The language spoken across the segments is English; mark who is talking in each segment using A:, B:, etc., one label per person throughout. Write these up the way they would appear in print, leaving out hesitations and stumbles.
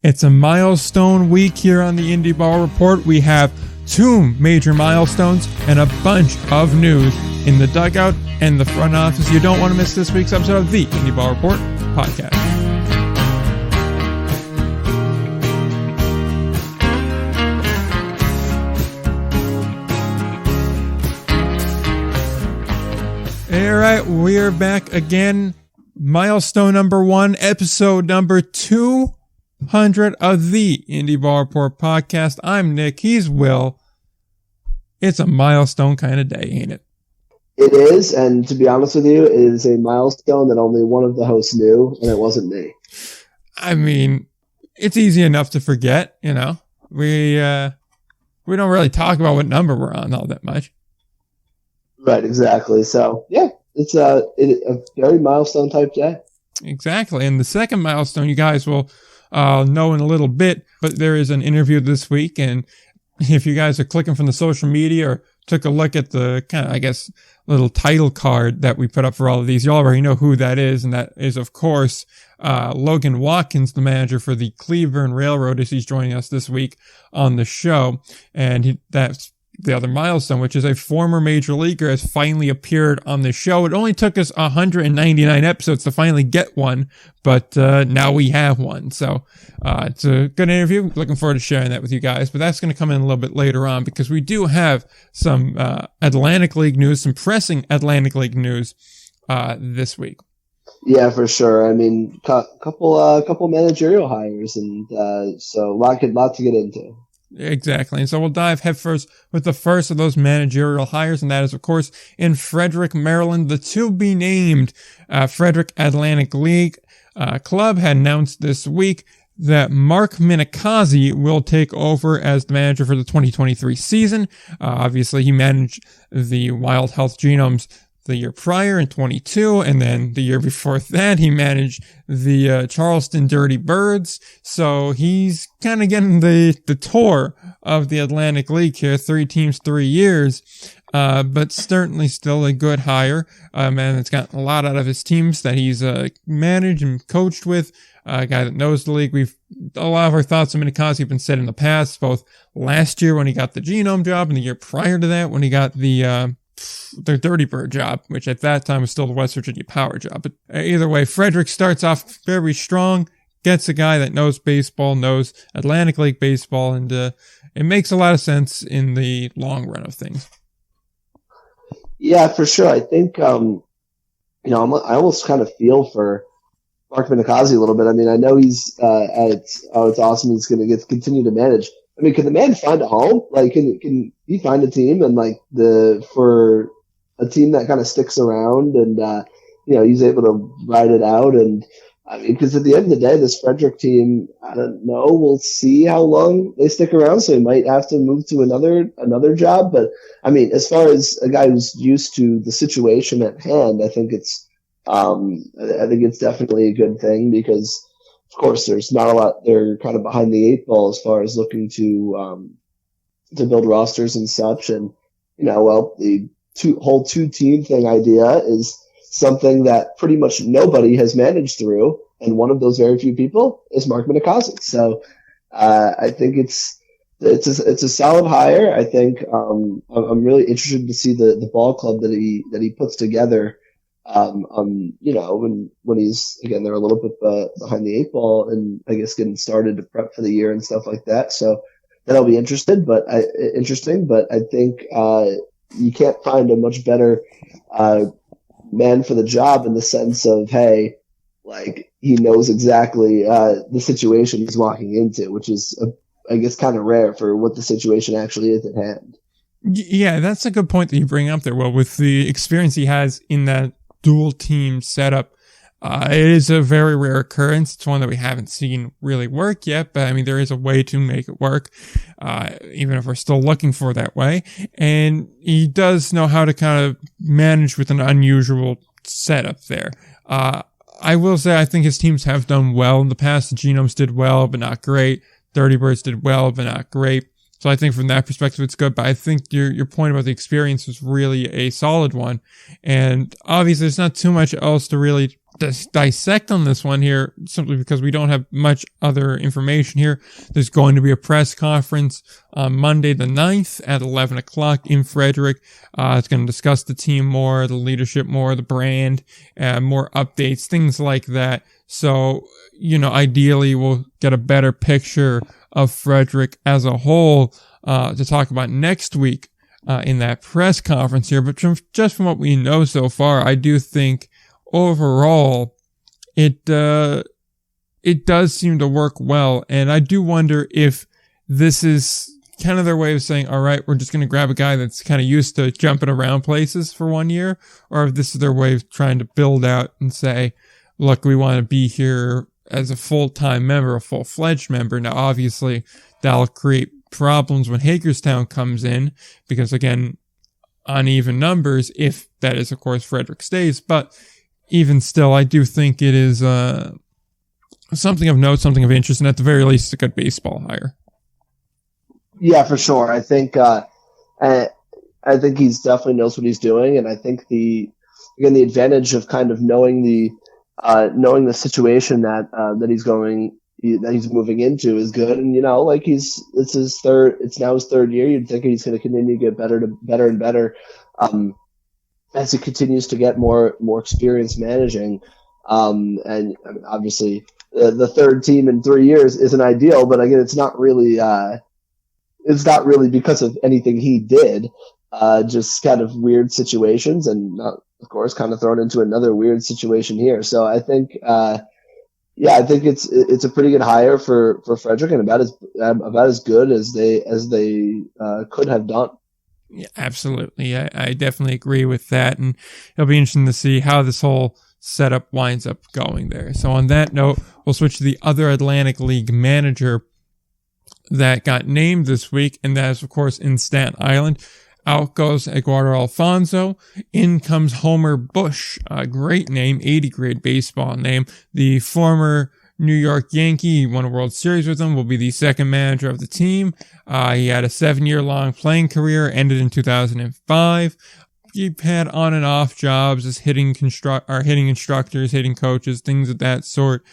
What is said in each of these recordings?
A: It's a milestone week here on the Indie Ball Report. We have 2 major milestones and a bunch of news in the dugout and the front office. You don't want to miss this week's episode of the Indie Ball Report podcast. All right, we're back again. Milestone number 1, episode number 200 of the Indie Ball Report podcast. I'm Nick. He's Will. It's a milestone kind of day, ain't it?
B: It is, and to be honest with you, it is a milestone that only one of the hosts knew, and it wasn't me.
A: I mean, it's easy enough to forget, you know. We don't really talk about what number we're on all that much.
B: Right, exactly. So, yeah, it's a very milestone type day.
A: Exactly. And the second milestone you guys will know in a little bit, but there is an interview this week. And if you guys are clicking from the social media or took a look at the kind of, I guess, little title card that we put up for all of these, you already know who that is. And that is, of course, Logan Watkins, the manager for the Cleburne Railroad, as he's joining us this week on the show. And that's the other milestone, which is a former major leaguer, has finally appeared on the show. It only took us 199 episodes to finally get one, but now we have one. So it's a good interview. Looking forward to sharing that with you guys, but that's going to come in a little bit later on because we do have some Atlantic League news, some pressing Atlantic League news this week.
B: Yeah, for sure. I mean, couple managerial hires, and so a lot to get into.
A: Exactly. And so we'll dive headfirst with the first of those managerial hires, and that is, of course, in Frederick, Maryland. The to-be-named Frederick Atlantic League club had announced this week that Mark Minikazi will take over as the manager for the 2023 season. Obviously, he managed the Wild Health Genomes the year prior in 22, and then the year before that, he managed the Charleston Dirty Birds. So he's kind of getting the tour of the Atlantic League here, 3 teams, 3 years, but certainly still a good hire. Man, that's gotten a lot out of his teams that he's managed and coached with. A guy that knows the league. A lot of our thoughts on Minikazi have been said in the past, both last year when he got the Genome job and the year prior to that when he got the Dirty Bird job, which at that time was still the West Virginia Power job. But either way, Frederick starts off very strong, gets a guy that knows baseball, knows Atlantic League baseball, and it makes a lot of sense in the long run of things.
B: Yeah, for sure. I think, I almost kind of feel for Mark Minikazi a little bit. I mean, I know he's it's awesome. He's going to continue to manage. I mean, can the man find a home? Like, can he find a team and for a team that kind of sticks around and, he's able to ride it out? And I mean, because at the end of the day, this Frederick team, I don't know, we'll see how long they stick around. So he might have to move to another job. But I mean, as far as a guy who's used to the situation at hand, I think it's definitely a good thing because, of course, there's not a lot. They're kind of behind the 8 ball as far as looking to build rosters and such. And the whole 2-team thing idea is something that pretty much nobody has managed through, and one of those very few people is Mark Minikazi. So I think it's a solid hire. I think I'm really interested to see the ball club that he puts together. When he's, again, they're a little bit behind the 8 ball and I guess getting started to prep for the year and stuff like that. So that'll be interesting, but I think, you can't find a much better, man for the job in the sense of, hey, like he knows exactly, the situation he's walking into, which is, I guess, kind of rare for what the situation actually is at hand.
A: Yeah, that's a good point that you bring up there. Well, with the experience he has in that dual team setup, it is a very rare occurrence. It's one that we haven't seen really work yet, but I mean, there is a way to make it work, even if we're still looking for that way. And he does know how to kind of manage with an unusual setup there. I will say I think his teams have done well in the past. The Genomes did well, but not great. Dirty Birds did well, but not great. So I think from that perspective, it's good. But I think your point about the experience was really a solid one. And obviously, there's not too much else to really dissect on this one here, simply because we don't have much other information here. There's going to be a press conference on Monday the 9th at 11 o'clock in Frederick. It's going to discuss the team more, the leadership more, the brand, more updates, things like that. So, ideally we'll get a better picture of Frederick as a whole to talk about next week in that press conference here. But just from what we know so far, I do think overall it does seem to work well. And I do wonder if this is kind of their way of saying, all right, we're just going to grab a guy that's kind of used to jumping around places for 1 year, or if this is their way of trying to build out and say, look, we want to be here as a full-time member, a full-fledged member. Now, obviously, that'll create problems when Hagerstown comes in, because, again, uneven numbers, if that is, of course, Frederick stays. But even still, I do think it is something of note, something of interest, and at the very least, it's a good baseball hire.
B: Yeah, for sure. I think he's definitely knows what he's doing, and I think the advantage of kind of knowing the situation that he's moving into is good. And it's now his third year. You'd think he's going to continue to get better and better as he continues to get more experience managing. And I mean, obviously the third team in 3 years isn't ideal, but again, it's not really because of anything he did. Just kind of weird situations, and of course, kind of thrown into another weird situation here. So I think, I think it's a pretty good hire for Frederick, and about as good as they could have done.
A: Yeah, absolutely. I definitely agree with that, and it'll be interesting to see how this whole setup winds up going there. So on that note, we'll switch to the other Atlantic League manager that got named this week, and that is, of course, in Staten Island. Out goes Eduardo Alfonso. In comes Homer Bush. A great name, 80 grade baseball name. The former New York Yankee, won a World Series with them, will be the second manager of the team. He had a 7-year-long playing career, ended in 2005. He had on and off jobs as hitting instructors, hitting coaches, things of that sort.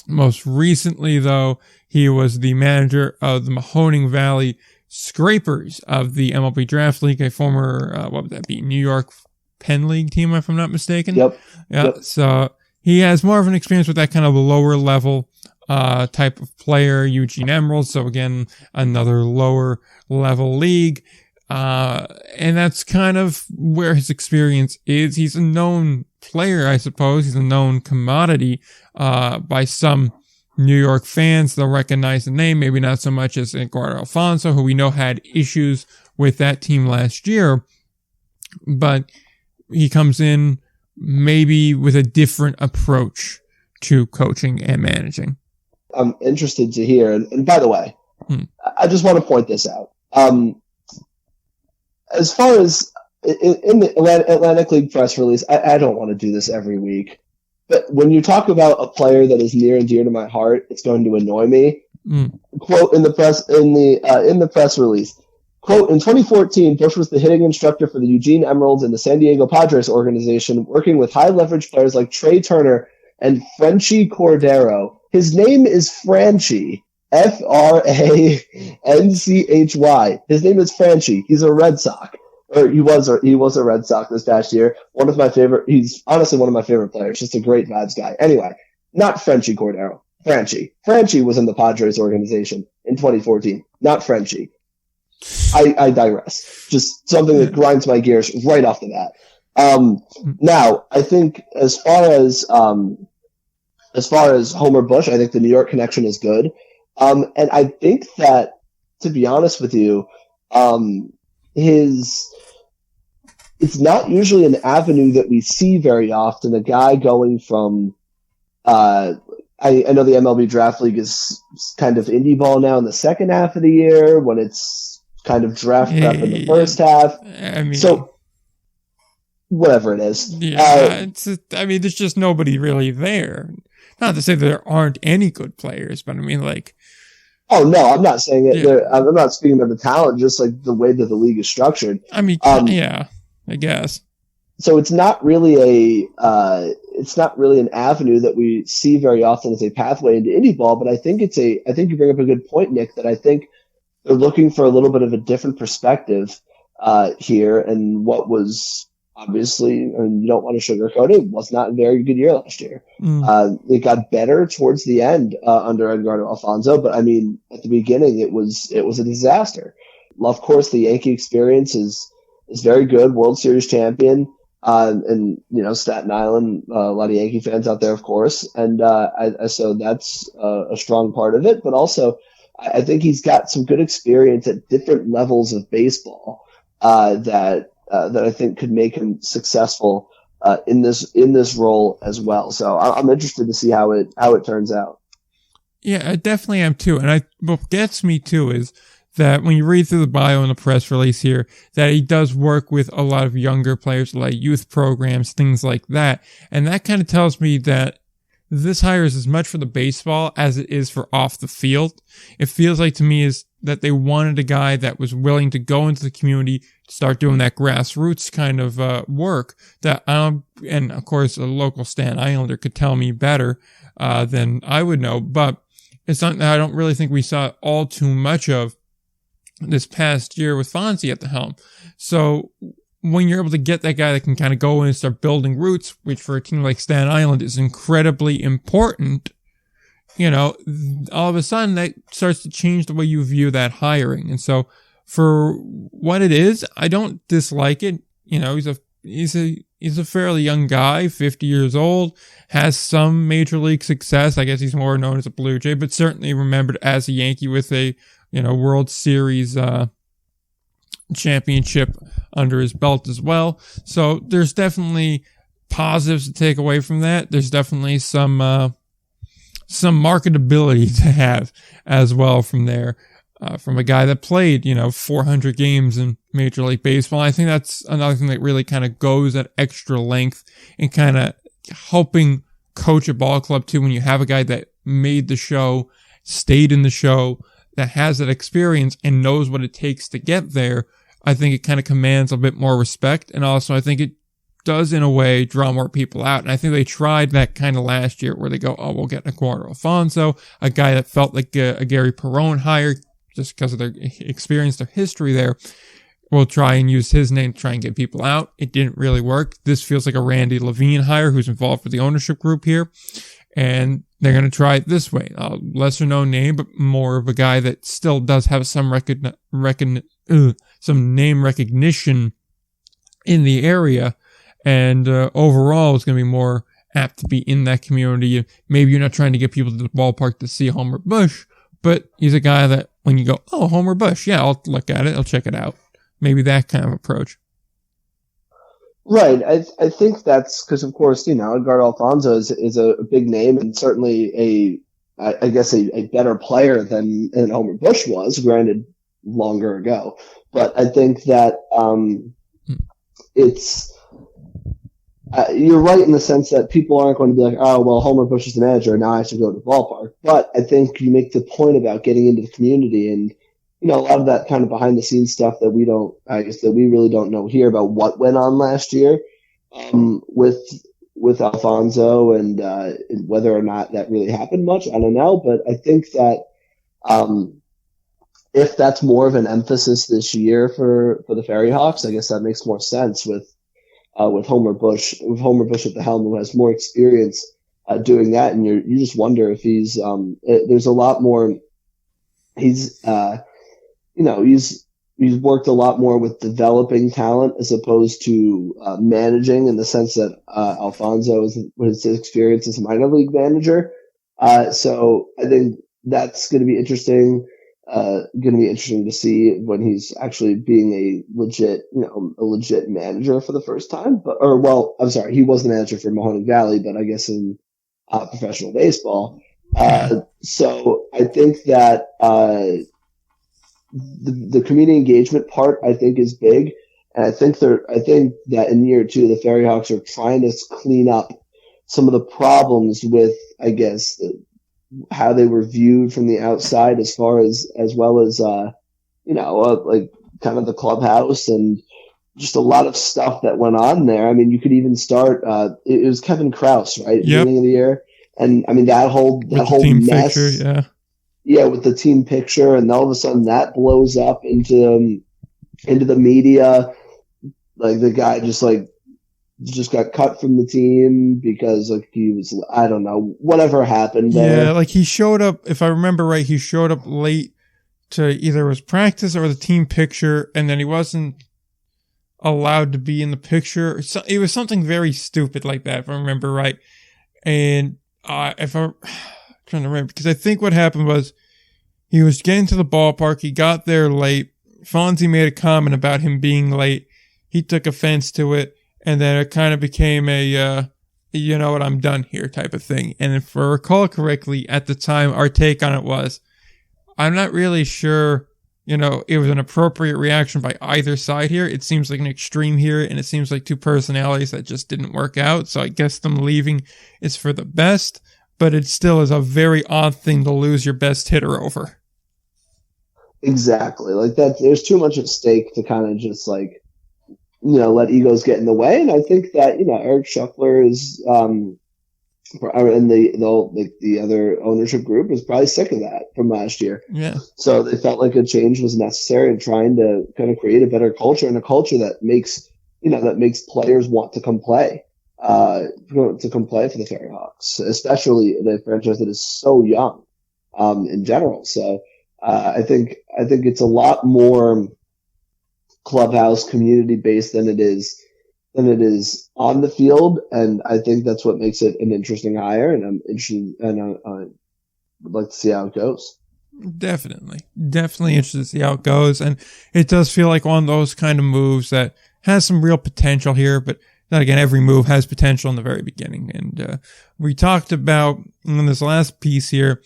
A: Most recently, though, he was the manager of the Mahoning Valley Scrapers of the MLB Draft League, a former, what would that be, New York Penn League team, if I'm not mistaken.
B: Yep.
A: Yeah.
B: Yep.
A: So he has more of an experience with that kind of lower level type of player, Eugene Emeralds. So again, another lower level league. And that's kind of where his experience is. He's a known player, I suppose. He's a known commodity by some New York fans. They'll recognize the name, maybe not so much as Eduardo Alfonso, who we know had issues with that team last year, but he comes in maybe with a different approach to coaching and managing.
B: I'm interested to hear, and by the way, I just want to point this out. As far as in the Atlantic League press release, I don't want to do this every week. But when you talk about a player that is near and dear to my heart, it's going to annoy me. Quote in the press release. Quote, in 2014, Bush was the hitting instructor for the Eugene Emeralds and the San Diego Padres organization, working with high leverage players like Trey Turner and Frenchie Cordero. His name is Franchi. Franchy. His name is Franchi. He's a Red Sox. He was a Red Sox this past year. He's honestly one of my favorite players. Just a great vibes guy. Anyway, not Frenchie Cordero. Franchi. Franchi was in the Padres organization in 2014. Not Frenchie. I digress. Just something that grinds my gears right off the bat. Now, I think as far as Homer Bush, I think the New York connection is good. And I think that, to be honest with you, it's not usually an avenue that we see very often. A guy going from, I know the MLB Draft League is kind of indie ball now in the second half of the year when it's kind of draft prep in the first half.
A: I mean,
B: so whatever it is.
A: Yeah, there's just nobody really there. Not to say that there aren't any good players, but I mean, like,
B: oh, no, I'm not saying it. Yeah. I'm not speaking of the talent, just like the way that the league is structured.
A: I mean, yeah, I guess.
B: so it's not really an avenue that we see very often as a pathway into indie ball. But I think you bring up a good point, Nick, that I think they're looking for a little bit of a different perspective here, and what was obviously, and you don't want to sugarcoat it, was not a very good year last year. It got better towards the end under Edgardo Alfonso, but I mean, at the beginning, it was a disaster. Of course, the Yankee experience is very good, World Series champion, and Staten Island, a lot of Yankee fans out there, of course, and so that's a strong part of it. But also, I think he's got some good experience at different levels of baseball that I think could make him successful in this role as well. So I'm interested to see how it turns out.
A: Yeah, I definitely am too. And what gets me too is that when you read through the bio in the press release here, that he does work with a lot of younger players, like youth programs, things like that. And that kind of tells me that this hire is as much for the baseball as it is for off the field. It feels like to me is that they wanted a guy that was willing to go into the community, start doing that grassroots kind of work that and of course a local Staten Islander could tell me better than I would know, but it's something that I don't really think we saw all too much of this past year with Fonzie at the helm. So when you're able to get that guy that can kind of go in and start building roots, which for a team like Staten Island is incredibly important, all of a sudden that starts to change the way you view that hiring. And so for what it is, I don't dislike it. He's a fairly young guy, 50 years old, has some major league success. I guess he's more known as a Blue Jay, but certainly remembered as a Yankee with a, World Series, championship under his belt as well. So there's definitely positives to take away from that. There's definitely some marketability to have as well from there, from a guy that played, 400 games in Major League Baseball. I think that's another thing that really kind of goes at extra length and kind of helping coach a ball club too. When you have a guy that made the show, stayed in the show, that has that experience and knows what it takes to get there, I think it kind of commands a bit more respect. And also I think it does in a way draw more people out. And I think they tried that kind of last year where they go, we'll get Eduardo Alfonso, a guy that felt like a Gary Perone hire just because of their experience, their history there. We'll try and use his name to try and get people out. It didn't really work. This feels like a Randy Levine hire who's involved with the ownership group here. And they're going to try it this way. A lesser known name, but more of a guy that still does have some some name recognition in the area. And overall, it's going to be more apt to be in that community. Maybe you're not trying to get people to the ballpark to see Homer Bush, but he's a guy that when you go, Homer Bush, yeah, I'll look at it. I'll check it out. Maybe that kind of approach.
B: Right. I think that's because, of course, Edgardo Alfonso is a big name and certainly a better player than Homer Bush was, granted longer ago. But I think that it's you're right in the sense that people aren't going to be like, Homer Bush is the manager, now I have to go to the ballpark. But I think you make the point about getting into the community and a lot of that kind of behind the scenes stuff that we really don't know here about what went on last year with Alfonso and whether or not that really happened much. I don't know, but I think that if that's more of an emphasis this year for the Ferry Hawks, I guess that makes more sense with Homer Bush at the helm, who has more experience doing that, and you just wonder if he's there's a lot more. He's worked a lot more with developing talent as opposed to managing, in the sense that Alfonso was his experience as a minor league manager. So I think that's going to be interesting. To see when he's actually being a legit manager for the first time. He was the manager for Mahoning Valley, but I guess in professional baseball. So I think that the community engagement part, I think, is big, and I think that in year two, the Ferry Hawks are trying to clean up some of the problems with, I guess, how they were viewed from the outside, as well as like kind of the clubhouse and just a lot of stuff that went on there. I mean, you could even start. It was Kevin Krause, right? At the beginning of the year, and I mean that whole
A: team
B: mess.
A: Picture,
B: yeah, with the team picture, and all of a sudden that blows up into the media. Like the guy just got cut from the team because like he was, I don't know, whatever happened there.
A: Yeah, like he showed up, if I remember right, he showed up late to either his practice or the team picture, and then he wasn't allowed to be in the picture. So it was something very stupid like that, if I remember right. And if I'm trying to remember, because I think what happened was he was getting to the ballpark, he got there late. Fonzie made a comment about him being late. He took offense to it, and then it kind of became a, you know what, I'm done here type of thing. And if I recall correctly, at the time, our take on it was, I'm not really sure, you know, it was an appropriate reaction by either side here. It seems like an extreme here, and it seems like two personalities that just didn't work out. So I guess them leaving is for the best, but it still is a very odd thing to lose your best hitter over.
B: Exactly. Like that, there's too much at stake to kind of just like, you know, let egos get in the way. And I think that, you know, Eric Shuffler is, and the other ownership group is probably sick of that from last year.
A: Yeah.
B: So they felt like a change was necessary in trying to kind of create a better culture, and a culture that makes players want to come play, for the Fairy Hawks, especially in a franchise that is so young, in general. So, I think it's a lot more clubhouse community based than it is on the field, and I think that's what makes it an interesting hire. And I'm interested, and I would like to see how it goes. Definitely
A: interested to see how it goes, and it does feel like one of those kind of moves that has some real potential here. But then again, every move has potential in the very beginning, and we talked about in this last piece here.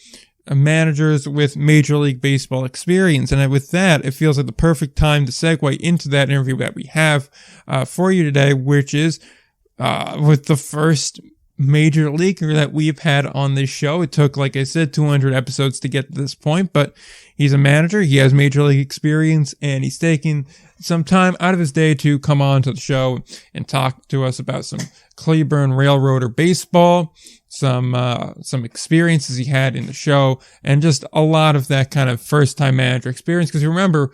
A: Managers with Major League Baseball experience. And with that, it feels like the perfect time to segue into that interview that we have for you today, which is with the first major leaguer that we've had on this show. It took, like I said, 200 episodes to get to this point, but he's a manager. He has Major League experience, and he's taking some time out of his day to come on to the show and talk to us about some Cleburne Railroader baseball, some experiences he had in the show, and just a lot of that kind of first-time manager experience. Because you remember,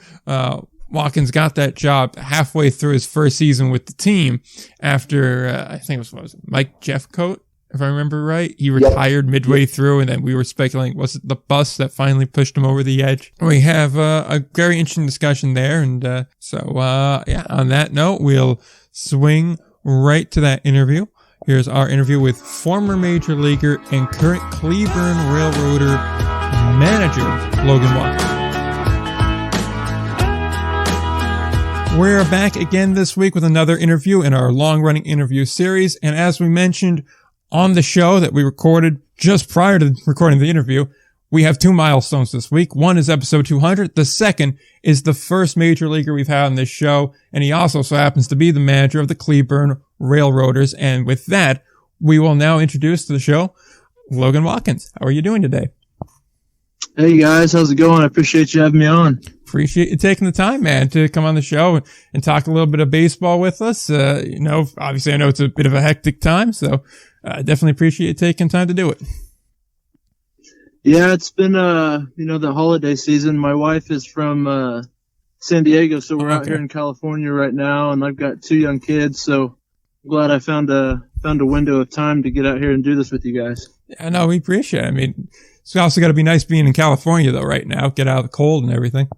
A: Watkins got that job halfway through his first season with the team after, I think it was Mike Jeffcoat, if I remember right. He retired midway through, and then we were speculating, was it the bus that finally pushed him over the edge? We have a very interesting discussion there, and so on that note, we'll swing right to that interview. Here's our interview with former Major Leaguer and current Cleburne Railroader manager, Logan Watkins. We're back again this week with another interview in our long-running interview series. And as we mentioned on the show that we recorded just prior to recording the interview, we have two milestones this week. One is episode 200. The second is the first major leaguer we've had on this show. And he also so happens to be the manager of the Cleburne Railroaders. And with that, we will now introduce to the show Logan Watkins. How are you doing today?
C: Hey guys, how's it going? I appreciate you having me on.
A: Appreciate you taking the time, man, to come on the show and talk a little bit of baseball with us. Obviously I know it's a bit of a hectic time, so definitely appreciate you taking time to do it.
C: Yeah, it's been, the holiday season. My wife is from San Diego, so we're out here in California right now, and I've got 2 young kids, so I'm glad I found a window of time to get out here and do this with you guys.
A: Yeah, no, we appreciate it. I mean, it's also got to be nice being in California, though, right now. Get out of the cold and everything.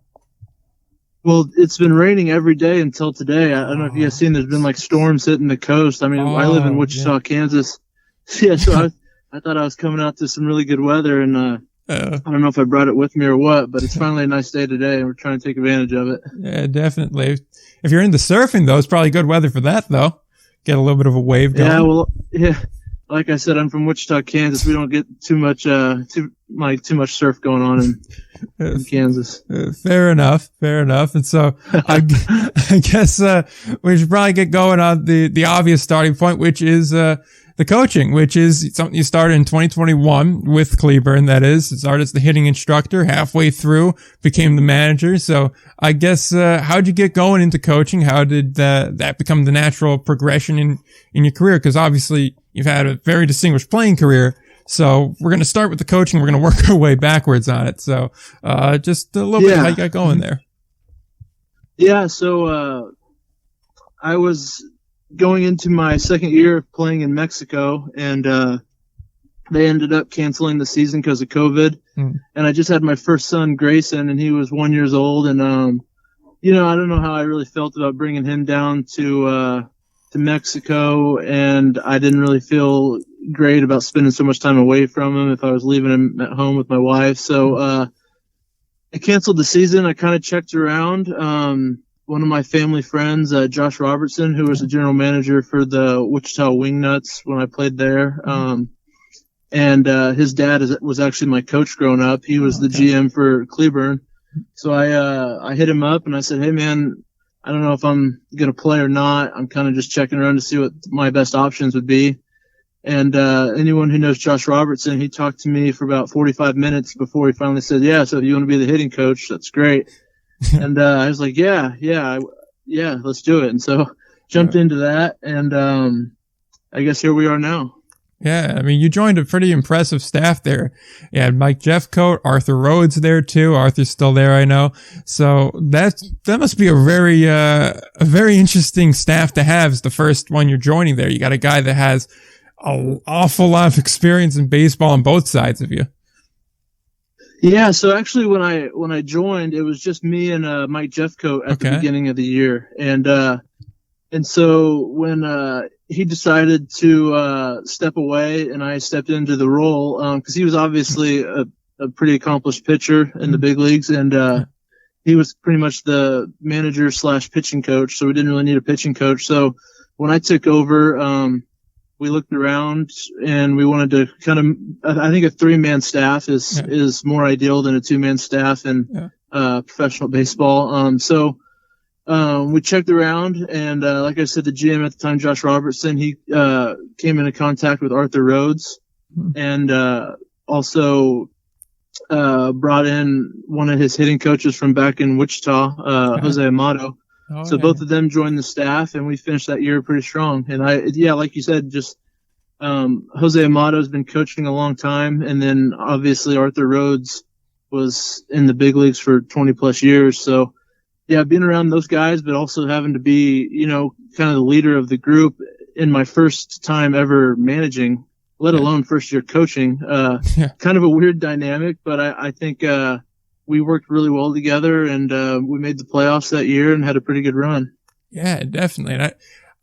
C: Well, it's been raining every day until today. I don't know if you guys seen, there's been like storms hitting the coast. I mean, I live in Wichita, Kansas. Yeah, so I thought I was coming out to some really good weather, and I don't know if I brought it with me or what, but it's finally a nice day today, and we're trying to take advantage of it.
A: Yeah, definitely. If you're into surfing, though, it's probably good weather for that, though. Get a little bit of a wave going.
C: Yeah, well, yeah. Like I said, I'm from Wichita, Kansas. We don't get too much surf going on in Kansas.
A: Fair enough. And so I guess we should probably get going on the obvious starting point, which is that the coaching, which is something you started in 2021 with Cleburne. That is, started as the hitting instructor, halfway through became the manager. So I guess, how'd you get going into coaching? How did that become the natural progression in your career? Cause obviously you've had a very distinguished playing career. So we're going to start with the coaching. We're going to work our way backwards on it. So, just a little bit how you got going there.
C: Yeah. So, I was going into my second year of playing in Mexico, and they ended up canceling the season because of COVID. And I just had my first son, Grayson, and he was 1 year old. And I don't know how I really felt about bringing him down to Mexico, and I didn't really feel great about spending so much time away from him if I was leaving him at home with my wife. So I canceled the season. I kind of checked around. One of my family friends, Josh Robertson, who was the general manager for the Wichita Wingnuts when I played there. And his dad was actually my coach growing up. He was the GM for Cleburne. So I hit him up and I said, hey man, I don't know if I'm going to play or not. I'm kind of just checking around to see what my best options would be. And anyone who knows Josh Robertson, he talked to me for about 45 minutes before he finally said, yeah, so if you want to be the hitting coach, that's great. And I was like, yeah, let's do it. And so jumped into that, and I guess here we are now.
A: Yeah, I mean, you joined a pretty impressive staff there. You had Mike Jeffcoat, Arthur Rhodes there too. Arthur's still there, I know. So that must be a very interesting staff to have as the first one you're joining there. You got a guy that has an awful lot of experience in baseball on both sides of you.
C: Yeah, so actually when I joined, it was just me and Mike Jeffcoat at the beginning of the year. And so when he decided to step away and I stepped into the role, because he was obviously a pretty accomplished pitcher in the big leagues, and he was pretty much the manager / pitching coach, so we didn't really need a pitching coach. So when I took over, we looked around and we wanted to kind of, I think a 3-man staff is more ideal than a 2-man staff in professional baseball. So we checked around, and like I said, the GM at the time, Josh Robertson, he came into contact with Arthur Rhodes, and also brought in one of his hitting coaches from back in Wichita, Jose Amato. So both of them joined the staff, and we finished that year pretty strong. And like you said, just Jose Amato's been coaching a long time, and then obviously Arthur Rhodes was in the big leagues for 20 plus years. So yeah, being around those guys, but also having to be, kind of the leader of the group in my first time ever managing, let alone first year coaching, kind of a weird dynamic, but I think we worked really well together, and we made the playoffs that year and had a pretty good run. Yeah,
A: definitely. And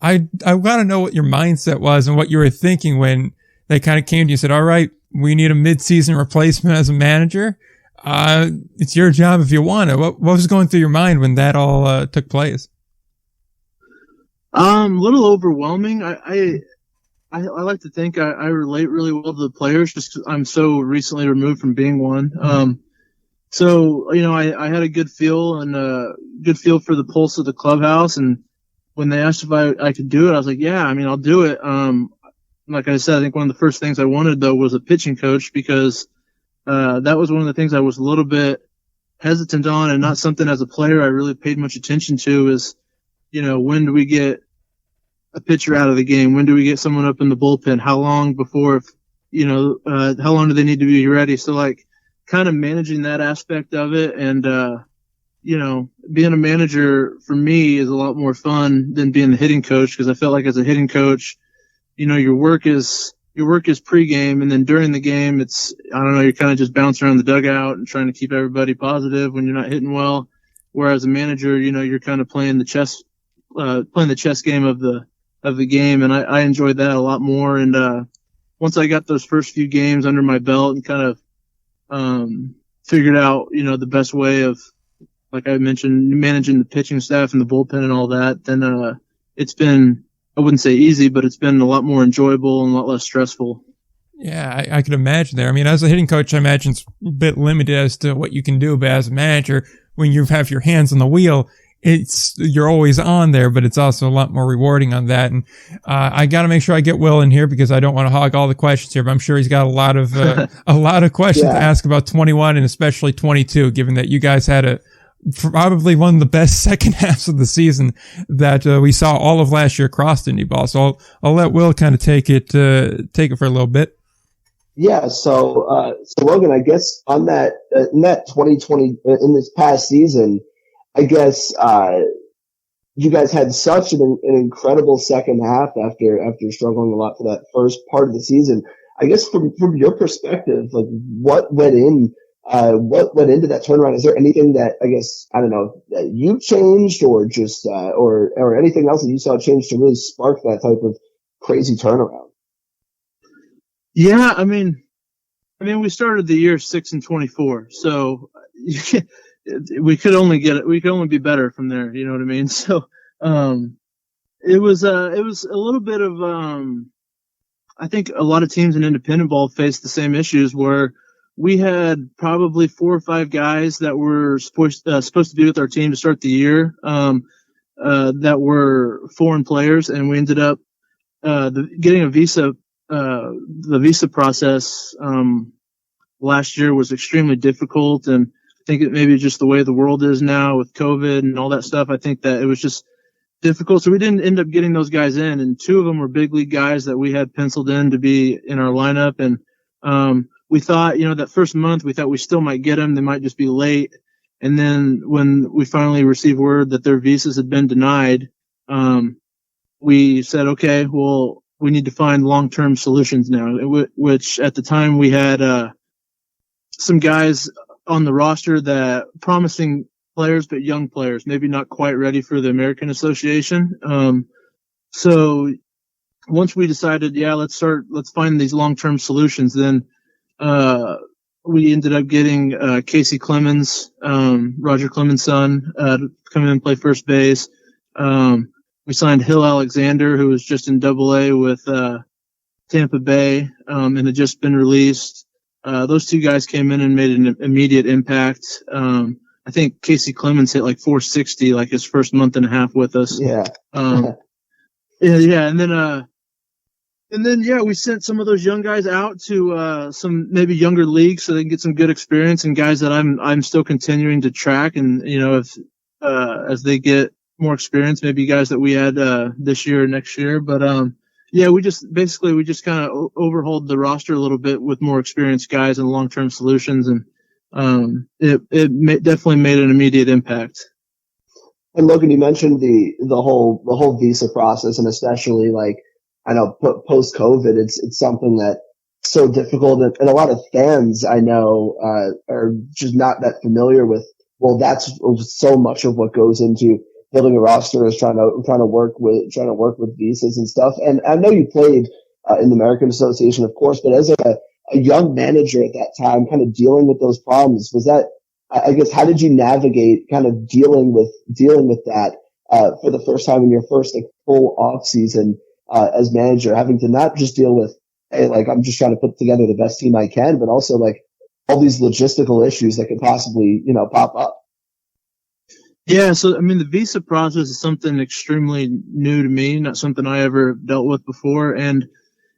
A: I want to know what your mindset was and what you were thinking when they kind of came to you and said, all right, we need a mid-season replacement as a manager. It's your job if you want it. What was going through your mind when that all took place?
C: A little overwhelming. I like to think I relate really well to the players just 'cause I'm so recently removed from being one. So, I had a good feel and a good feel for the pulse of the clubhouse. And when they asked if I could do it, I was like, yeah, I'll do it. Like I said, I think one of the first things I wanted though was a pitching coach, because that was one of the things I was a little bit hesitant on, and not something as a player I really paid much attention to is, when do we get a pitcher out of the game? When do we get someone up in the bullpen? How long before, how long do they need to be ready? So kind of managing that aspect of it, and, being a manager for me is a lot more fun than being the hitting coach, because I felt like as a hitting coach, your work is pregame, and then during the game, you're kind of just bouncing around the dugout and trying to keep everybody positive when you're not hitting well. Whereas a manager, you're kind of playing the chess game of the game. And I enjoyed that a lot more. And, once I got those first few games under my belt and kind of, figured out, the best way of, like I mentioned, managing the pitching staff and the bullpen and all that, then, it's been, I wouldn't say easy, but it's been a lot more enjoyable and a lot less stressful.
A: Yeah, I could imagine there. As a hitting coach, I imagine it's a bit limited as to what you can do, but as a manager, when you have your hands on the wheel, you're always on there, but it's also a lot more rewarding on that. And I got to make sure I get Will in here because I don't want to hog all the questions here, but I'm sure he's got a lot of questions to ask about 21 and especially 22, given that you guys had probably one of the best second halves of the season that we saw all of last year across the Indy Ball. So I'll let Will kind of take it for a little bit.
B: Yeah. So Logan, I guess on that, in that 2020, in this past season, I guess, you guys had such an incredible second half after struggling a lot for that first part of the season. I guess from your perspective, like what went into that turnaround? Is there anything that, I guess, I don't know, that you changed or just, or anything else that you saw change to really spark that type of crazy turnaround?
C: Yeah, I mean, we started the year 6-24, so we could only be better from there. You know what I mean? So, it was a little bit of, I think a lot of teams in independent ball faced the same issues where we had probably 4 or 5 guys that were supposed to be with our team to start the year, that were foreign players, and we ended up, getting a visa. The visa process last year was extremely difficult, and I think it maybe just the way the world is now with COVID and all that stuff. I think that it was just difficult, so we didn't end up getting those guys in, and 2 of them were big league guys that we had penciled in to be in our lineup, and we thought, that first month we thought we still might get them. They might just be late, and then when we finally received word that their visas had been denied, we said, okay, well, we need to find long-term solutions now, which at the time we had some guys on the roster that promising players, but young players, maybe not quite ready for the American Association. So once we decided, let's find these long-term solutions, then we ended up getting Casey Clemens, Roger Clemens' son, to come in and play first base. We signed Hill Alexander, who was just in AA with Tampa Bay, and had just been released. Those 2 guys came in and made an immediate impact. I think Casey Clemens hit like 460, like his first month and a half with us.
B: Yeah.
C: Yeah, and then we sent some of those young guys out to some maybe younger leagues so they can get some good experience, and guys that I'm still continuing to track, and if as they get more experience, maybe guys that we had this year or next year. But we just kind of overhauled the roster a little bit with more experienced guys and long-term solutions, and it definitely made an immediate impact.
B: And Logan, you mentioned the whole visa process, and especially like I know post COVID, it's something that's so difficult, and a lot of fans I know are just not that familiar with. Well, that's so much of what goes into building a roster, is trying to work with visas and stuff. And I know you played in the American Association, of course, but as a young manager at that time, kind of dealing with those problems, was that, I guess, how did you navigate kind of dealing with that for the first time in your first full off season as manager, having to not just deal with, hey, like I'm just trying to put together the best team I can, but also like all these logistical issues that could possibly pop up.
C: Yeah, so the visa process is something extremely new to me, not something I ever dealt with before, and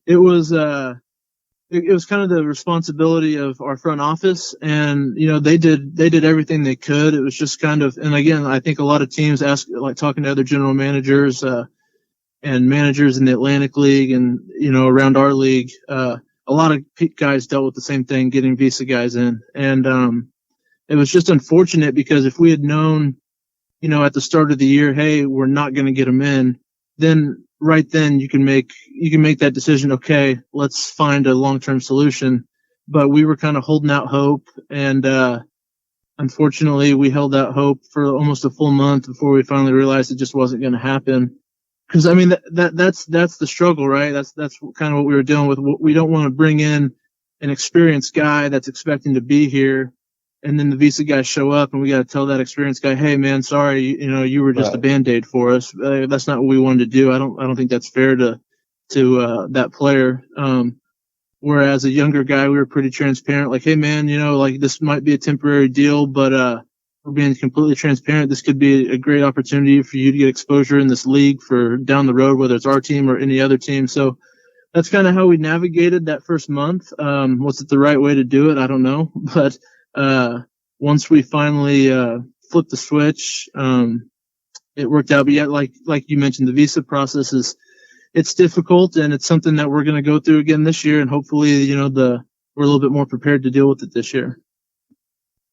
C: it was kind of the responsibility of our front office, and they did everything they could. It was just kind of, and again, I think a lot of teams talking to other general managers and managers in the Atlantic League and around our league, a lot of guys dealt with the same thing, getting visa guys in, and it was just unfortunate because if we had known at the start of the year, hey, we're not going to get them in, then right then you can make that decision. Okay, let's find a long-term solution. But we were kind of holding out hope, and unfortunately, we held out hope for almost a full month before we finally realized it just wasn't going to happen. Because that's the struggle, right? That's kind of what we were dealing with. We don't want to bring in an experienced guy that's expecting to be here, and then the visa guys show up, and we got to tell that experienced guy, "Hey, man, sorry, you were just a Band-Aid for us. That's not what we wanted to do. I don't think that's fair to that player." Whereas a younger guy, we were pretty transparent, like, "Hey, man, like this might be a temporary deal, but we're being completely transparent, this could be a great opportunity for you to get exposure in this league for down the road, whether it's our team or any other team. So that's kind of how we navigated that first month. Was it the right way to do it? I don't know. But once we finally flipped the switch, it worked out. But yeah, like you mentioned, the visa process it's difficult, and it's something that we're going to go through again this year, and hopefully, we're a little bit more prepared to deal with it this year.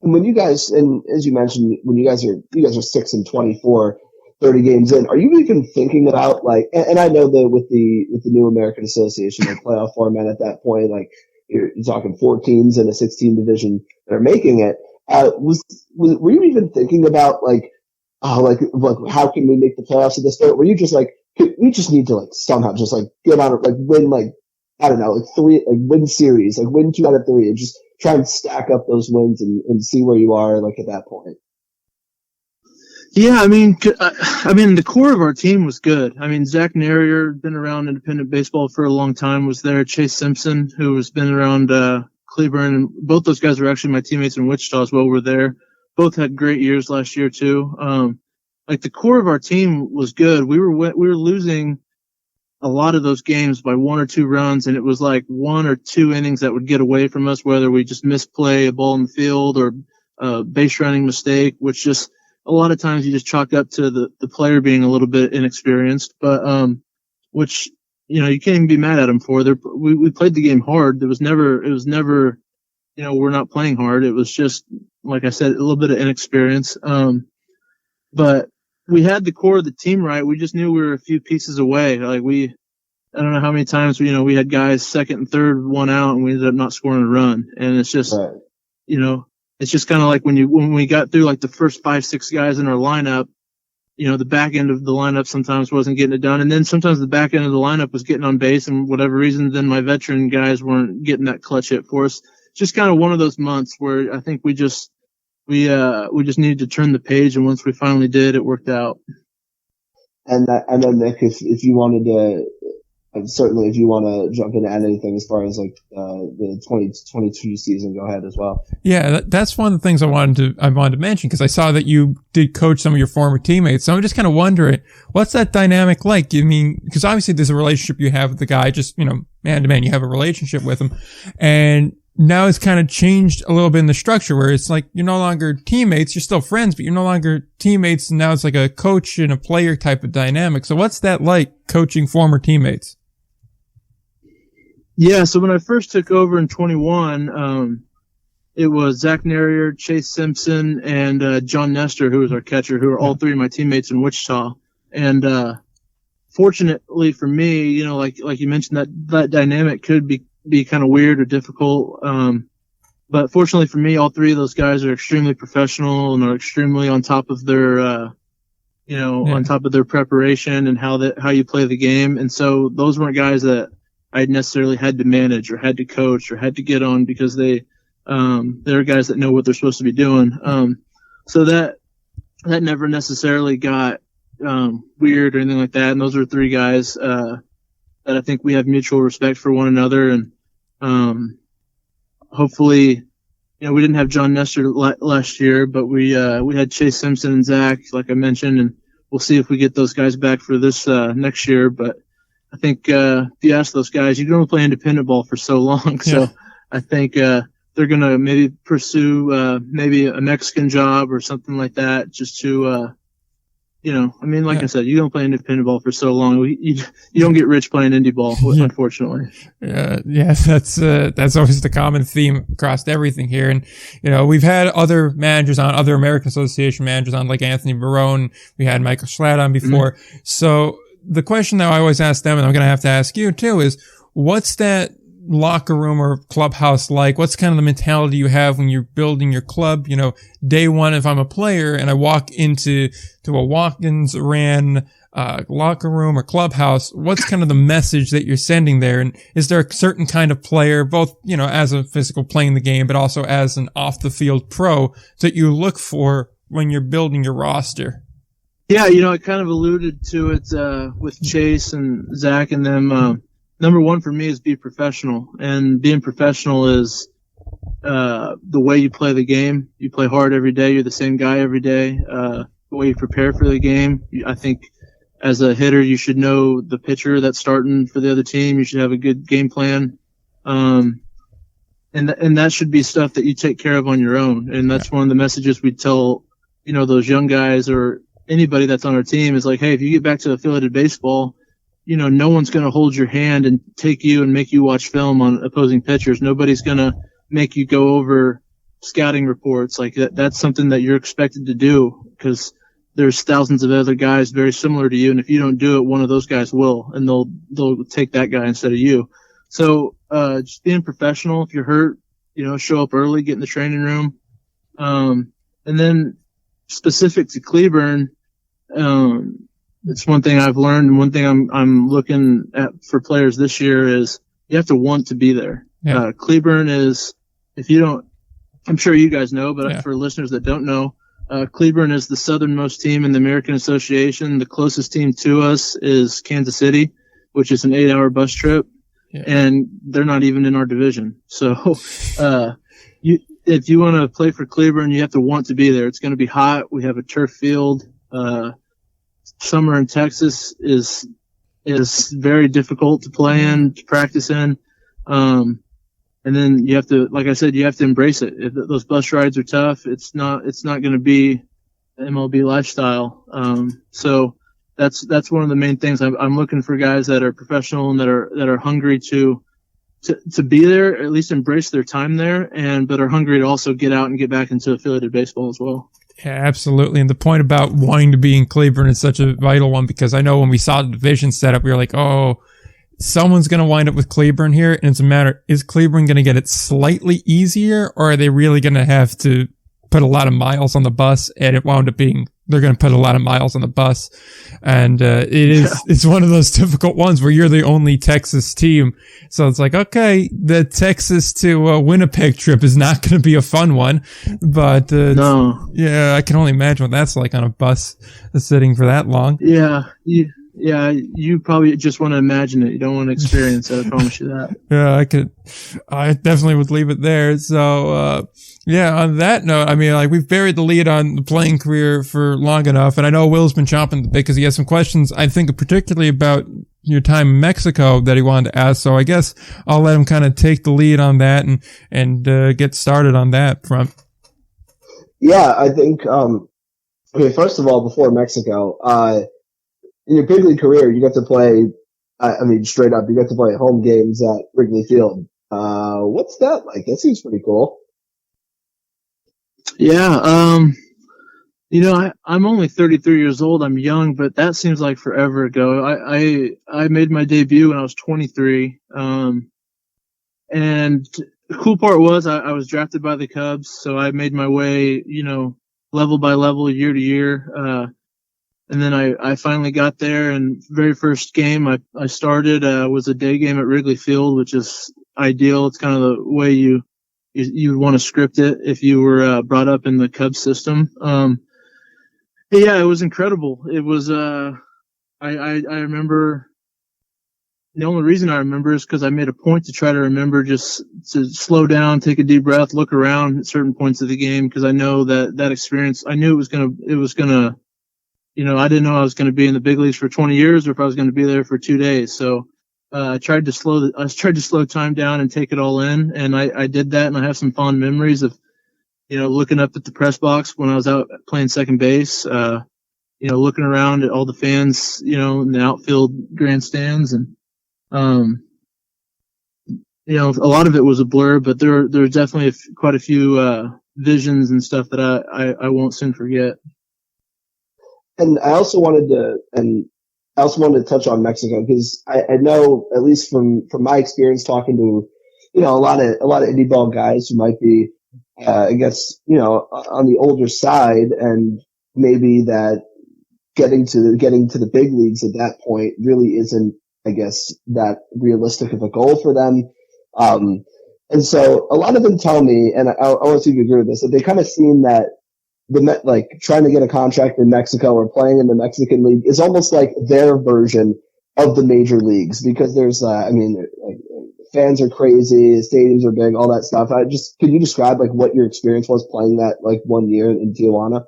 B: And when you guys, and as you mentioned, when you guys are 6-24, 30 games in, are you even thinking about and I know that with the new American Association, the playoff format at that point, you're talking 4 teams in a 16 division that are making it. Were you even thinking about how can we make the playoffs at this point? Were you just we just need to somehow just get on it, win I don't know, 3, win series, win 2 out of 3, and just try and stack up those wins and see where you are at that point?
C: Yeah, I mean, the core of our team was good. I mean, Zach Narrier, been around independent baseball for a long time, was there. Chase Simpson, who has been around Cleburne, and both those guys were actually my teammates in Wichita as well, were there. Both had great years last year too. The core of our team was good. We were losing a lot of those games by 1 or 2 runs, and it was 1 or 2 innings that would get away from us, whether we just misplay a ball in the field or a base running mistake, which just a lot of times you just chalk up to the player being a little bit inexperienced, but which you can't even be mad at them for. We played the game hard. It was never we're not playing hard. It was just, like I said, a little bit of inexperience. But we had the core of the team right. We just knew we were a few pieces away. I don't know how many times we had guys second and third, 1 out, and we ended up not scoring a run. And it's just,
B: right.
C: It's just kind of when we got through the first 5-6 guys in our lineup, the back end of the lineup sometimes wasn't getting it done. And then sometimes the back end of the lineup was getting on base, and whatever reason, then my veteran guys weren't getting that clutch hit for us. Just kind of one of those months where I think we just needed to turn the page, and once we finally did, it worked out.
B: And then Nick, if you wanted to, certainly if you want to jump in and add anything as far as the 2022 season, go ahead as well.
A: Yeah, that's one of the things I wanted to mention, because I saw that you did coach some of your former teammates. So I'm just kind of wondering, what's that dynamic like? I mean, because obviously there's a relationship you have with the guy, just man to man, you have a relationship with him, and now it's kind of changed a little bit in the structure where it's you're no longer teammates, you're still friends, but you're no longer teammates, and now it's a coach and a player type of dynamic. So what's that like, coaching former teammates?
C: Yeah, so when I first took over in 21, it was Zach Narrier, Chase Simpson, and John Nestor, who was our catcher, who are all 3 of my teammates in Wichita. And fortunately for me, like you mentioned, that dynamic could be kind of weird or difficult. But fortunately for me, all 3 of those guys are extremely professional and are extremely on top of their, on top of their preparation and how you play the game. And so those weren't guys that I necessarily had to manage or had to coach or had to get on, because they're guys that know what they're supposed to be doing. So that never necessarily got weird or anything like that. And those are 3 guys that I think we have mutual respect for one another. And hopefully, we didn't have John Nestor last year, but we had Chase Simpson and Zach, like I mentioned, and we'll see if we get those guys back for this next year. But I think if you ask those guys, you can only play independent ball for so long. So I think they're going to maybe pursue maybe a Mexican job or something like that, just to I said, you don't play independent ball for so long. You don't get rich playing indie ball, unfortunately. That's
A: always the common theme across everything here. And, we've had other managers on, other American Association managers on, like Anthony Barone. We had Michael Schlatt on before. Mm-hmm. So the question that I always ask them, and I'm going to have to ask you too, is what's that locker room or clubhouse like? What's kind of the mentality you have when you're building your club? Day one, if I'm a player and I walk into a Watkins ran locker room or clubhouse, what's kind of the message that you're sending there? And is there a certain kind of player, both, as a physical playing the game, but also as an off the field pro, that you look for when you're building your roster?
C: Yeah, I kind of alluded to it with Chase and Zach and them. Number one for me is be professional, and being professional is the way you play the game. You play hard every day. You're the same guy every day. The way you prepare for the game. I think as a hitter, you should know the pitcher that's starting for the other team. You should have a good game plan. And that should be stuff that you take care of on your own. And that's one of the messages we tell, those young guys or anybody that's on our team is like, hey, if you get back to affiliated baseball, no one's going to hold your hand and take you and make you watch film on opposing pitchers. Nobody's going to make you go over scouting reports. Like that's something that you're expected to do because there's thousands of other guys very similar to you. And if you don't do it, one of those guys will, and they'll take that guy instead of you. So, just being professional. If you're hurt, show up early, get in the training room. And then specific to Cleburne, it's one thing I've learned, and one thing I'm looking at for players this year is you have to want to be there. Yeah. Cleburne is, if you don't, I'm sure you guys know, but for listeners that don't know, Cleburne is the southernmost team in the American Association. The closest team to us is Kansas City, which is an 8-hour bus trip, and they're not even in our division. So, if you want to play for Cleburne, you have to want to be there. It's going to be hot. We have a turf field. Summer in Texas is very difficult to play in, to practice in. And then you have to, like I said, you have to embrace it. If those bus rides are tough, it's not going to be MLB lifestyle. So that's one of the main things. I'm looking for guys that are professional and that are hungry to be there, at least embrace their time there, but are hungry to also get out and get back into affiliated baseball as well.
A: Yeah, absolutely. And the point about wanting to be in Cleburne is such a vital one, because I know when we saw the division set up, we were like, oh, someone's going to wind up with Cleburne here. And it's a matter, is Cleburne going to get it slightly easier, or are they really going to have to put a lot of miles on the bus? And it wound up being, they're going to put a lot of miles on the bus. And it's one of those difficult ones where you're the only Texas team. So it's like, okay, the Texas to Winnipeg trip is not going to be a fun one. But no. Yeah, I can only imagine what that's like on a bus sitting for that long.
C: Yeah. You probably just want to imagine it. You don't want to experience it. I promise you that.
A: Yeah, I definitely would leave it there. So, on that note, I mean, like, we've buried the lead on the playing career for long enough. And I know Will's been chomping the bit because he has some questions, I think, particularly about your time in Mexico that he wanted to ask. So I guess I'll let him kind of take the lead on that and get started on that front.
B: Yeah, I think, okay, first of all, before Mexico, in your big league career, you got to play, straight up, you got to play home games at Wrigley Field. What's that like? That seems pretty cool.
C: Yeah, I'm only 33 years old. I'm young, but that seems like forever ago. I made my debut when I was 23. And the cool part was I was drafted by the Cubs, so I made my way, level by level, year to year. And then I finally got there, and very first game I started was a day game at Wrigley Field, which is ideal. It's kind of the way you want to script it if you were brought up in the Cubs system. Yeah, it was incredible. It was I remember, the only reason I remember is because I made a point to try to remember just to slow down, take a deep breath, look around at certain points of the game, because I know that experience, I knew it was gonna I didn't know I was going to be in the big leagues for 20 years or if I was going to be there for 2 days. So, I tried to slow time down and take it all in. And I did that, and I have some fond memories of, looking up at the press box when I was out playing second base, looking around at all the fans, in the outfield grandstands. And, a lot of it was a blur, but there are definitely quite a few, visions and stuff that I won't soon forget.
B: And I also wanted to touch on Mexico, because I know, at least from my experience talking to, a lot of indie ball guys who might be, on the older side, and maybe that getting to the big leagues at that point really isn't, I guess, that realistic of a goal for them. And so a lot of them tell me, and I want to see if you agree with this, that they kind of seen that trying to get a contract in Mexico or playing in the Mexican league is almost like their version of the major leagues, because there's, fans are crazy, stadiums are big, all that stuff. Can you describe like what your experience was playing that like 1 year in Tijuana?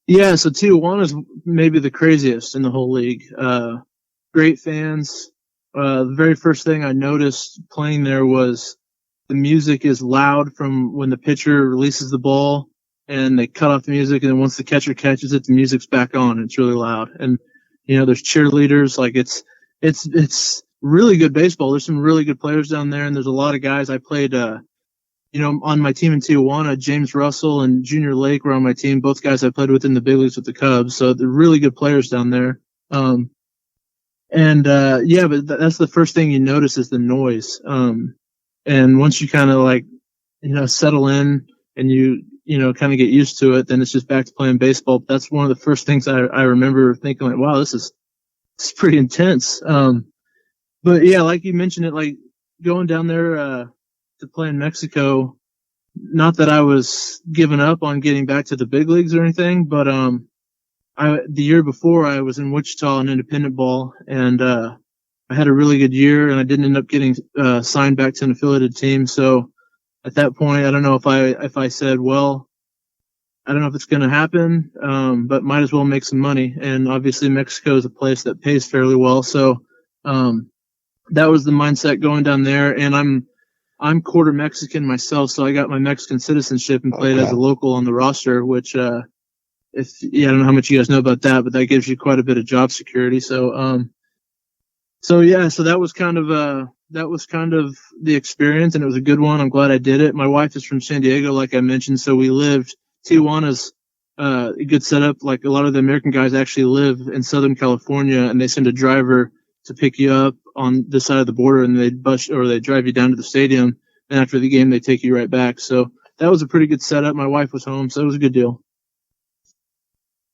C: Yeah, so Tijuana is maybe the craziest in the whole league. Great fans. The very first thing I noticed playing there was the music is loud from when the pitcher releases the ball and they cut off the music, and then once the catcher catches it, the music's back on. It's really loud. And, there's cheerleaders. Like it's really good baseball. There's some really good players down there, and there's a lot of guys. I played, on my team in Tijuana, James Russell and Junior Lake were on my team. Both guys I played with in the big leagues with the Cubs. So they're really good players down there. But that's the first thing you notice is the noise. And once you kind of settle in and you kind of get used to it, then it's just back to playing baseball. But that's one of the first things I remember thinking like, wow, this is pretty intense. But yeah, like you mentioned it, like going down there, to play in Mexico, not that I was giving up on getting back to the big leagues or anything, but, the year before I was in Wichita in independent ball, and, I had a really good year, and I didn't end up getting, signed back to an affiliated team. So at that point, I don't know if I said, well, I don't know if it's going to happen, but might as well make some money. And obviously Mexico is a place that pays fairly well. So, that was the mindset going down there. And I'm quarter Mexican myself, so I got my Mexican citizenship and played as a local on the roster, which, I don't know how much you guys know about that, but that gives you quite a bit of job security. So that was kind of the experience, and it was a good one. I'm glad I did it. My wife is from San Diego, like I mentioned, so Tijuana's, a good setup. Like a lot of the American guys actually live in Southern California, and they send a driver to pick you up on this side of the border, and they drive you down to the stadium, and after the game they take you right back. So that was a pretty good setup. My wife was home, so it was a good deal.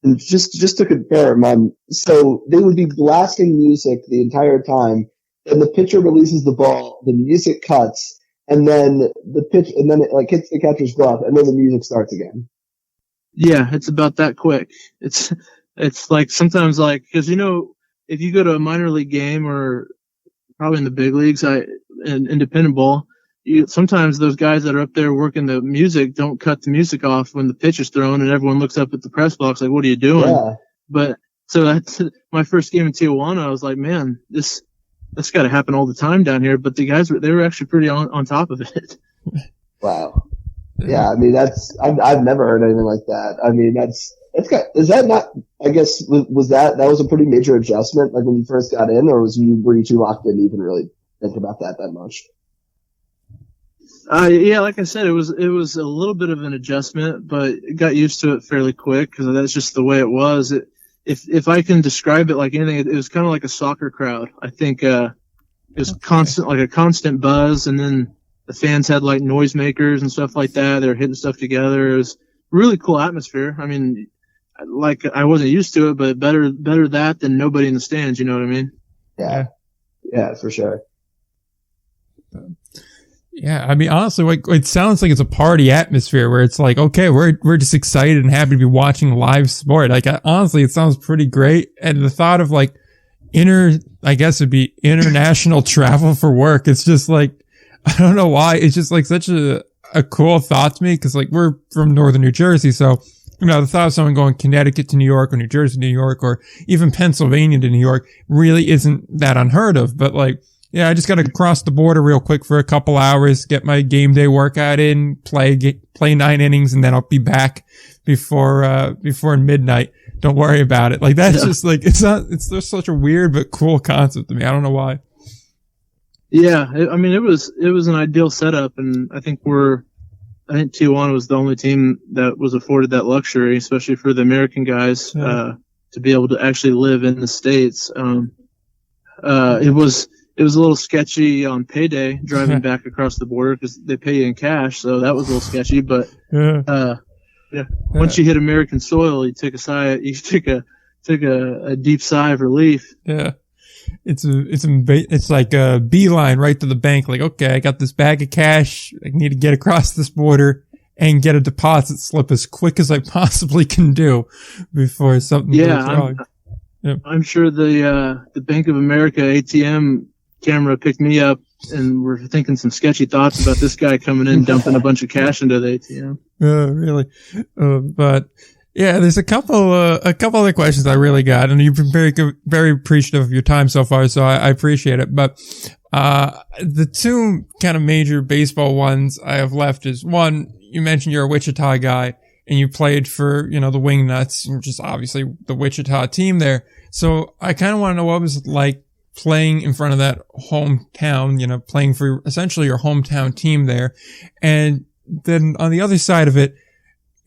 B: And just to confirm, so they would be blasting music the entire time, and the pitcher releases the ball, the music cuts, and then it like hits the catcher's glove, and then the music starts again.
C: Yeah, it's about that quick. It's like sometimes because if you go to a minor league game or probably in the big leagues, in independent ball, sometimes those guys that are up there working the music don't cut the music off when the pitch is thrown, and everyone looks up at the press box like, what are you doing? Yeah. But so that's my first game in Tijuana. I was like, man, that's got to happen all the time down here. But the guys they were actually pretty on top of it.
B: Wow. Yeah. I mean, I've never heard anything like that. I mean, is that not, I guess, was that was a pretty major adjustment, like when you first got in, or were you too locked in to even really think about that much?
C: Yeah, like I said, it was a little bit of an adjustment, but got used to it fairly quick because that's just the way it was. If I can describe it like anything, it was kind of like a soccer crowd. I think, it was like a constant buzz, and then the fans had like noisemakers and stuff like that. They were hitting stuff together. It was really cool atmosphere. I mean, like I wasn't used to it, but better that than nobody in the stands. You know what I mean?
B: Yeah, for sure.
A: Yeah, I mean, honestly, like, it sounds like it's a party atmosphere where it's like, okay, we're just excited and happy to be watching live sport. Like, honestly, it sounds pretty great. And the thought of like I guess it'd be international travel for work. It's just like, I don't know why. It's just like such a cool thought to me, because like we're from northern New Jersey, so the thought of someone going Connecticut to New York or New Jersey to New York or even Pennsylvania to New York really isn't that unheard of. But like, yeah, I just got to cross the border real quick for a couple hours, get my game day workout in, play 9 innings, and then I'll be back before midnight. Don't worry about it. Like, that's just like, it's just such a weird but cool concept to me. I don't know why.
C: Yeah. I mean, it was an ideal setup, and I think Tijuana was the only team that was afforded that luxury, especially for the American guys, to be able to actually live in the States. It was a little sketchy on payday driving back across the border because they pay you in cash, so that was a little sketchy. But once you hit American soil, you took a deep sigh of relief.
A: Yeah, it's like a beeline right to the bank. Like, okay, I got this bag of cash. I need to get across this border and get a deposit slip as quick as I possibly can do before something goes wrong.
C: I'm sure the Bank of America ATM camera picked me up, and we're thinking some sketchy thoughts about this guy coming in, dumping a bunch of cash into the ATM.
A: Really? But yeah, there's a couple other questions I really got, and you've been very appreciative of your time so far, so I appreciate it. But the two kind of major baseball ones I have left is, one, you mentioned you're a Wichita guy, and you played for, the Wingnuts, which is obviously the Wichita team there. So I kind of want to know what it was like playing in front of that hometown, playing for essentially your hometown team there. And then on the other side of it,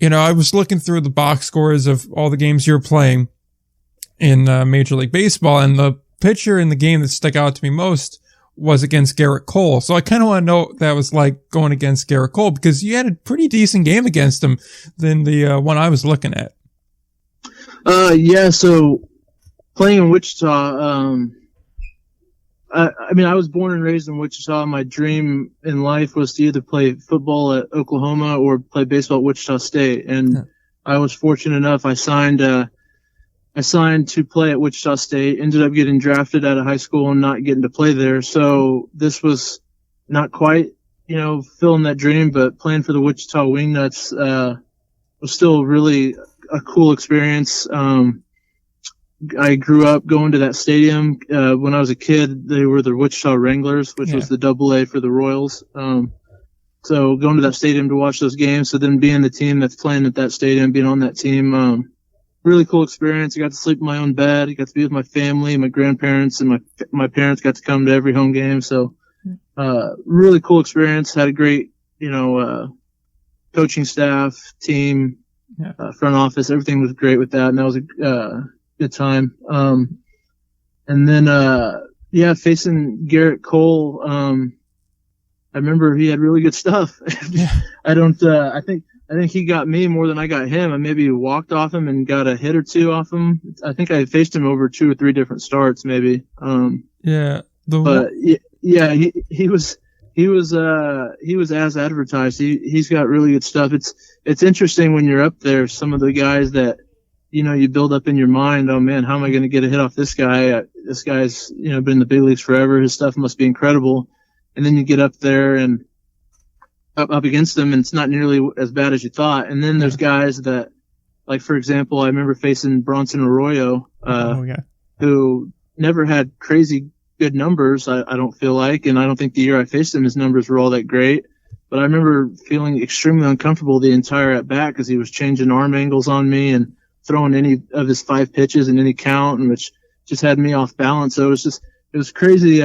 A: I was looking through the box scores of all the games you were playing in Major League Baseball, and the pitcher in the game that stuck out to me most was against Garrett Cole. So I kind of want to know what that was like going against Garrett Cole, because you had a pretty decent game against him than the one I was looking at.
C: Yeah, so playing in Wichita, I was born and raised in Wichita. My dream in life was to either play football at Oklahoma or play baseball at Wichita State. And I was fortunate enough. I signed to play at Wichita State, ended up getting drafted out of high school and not getting to play there. So this was not quite, filling that dream, but playing for the Wichita Wingnuts, was still really a cool experience. I grew up going to that stadium. When I was a kid, they were the Wichita Wranglers, which was the AA for the Royals. So going to that stadium to watch those games. So then being the team that's playing at that stadium, being on that team, really cool experience. I got to sleep in my own bed. I got to be with my family, my grandparents, and my parents got to come to every home game. So, really cool experience. Had a great, coaching staff, team, front office. Everything was great with that. And that was a good time. And then, facing Garrett Cole, I remember he had really good stuff. I think he got me more than I got him. I maybe walked off him and got a hit or two off him. I think I faced him over 2 or 3 different starts, maybe. He was as advertised. He's got really good stuff. It's interesting when you're up there, some of the guys that, you build up in your mind, oh man, how am I going to get a hit off this guy? This guy's, been in the big leagues forever. His stuff must be incredible. And then you get up there and up against them, and it's not nearly as bad as you thought. And then there's guys that, like, for example, I remember facing Bronson Arroyo, who never had crazy good numbers, I don't feel like, and I don't think the year I faced him, his numbers were all that great. But I remember feeling extremely uncomfortable the entire at-bat because he was changing arm angles on me and throwing any of his 5 pitches in any count, and which just had me off balance. So it was crazy,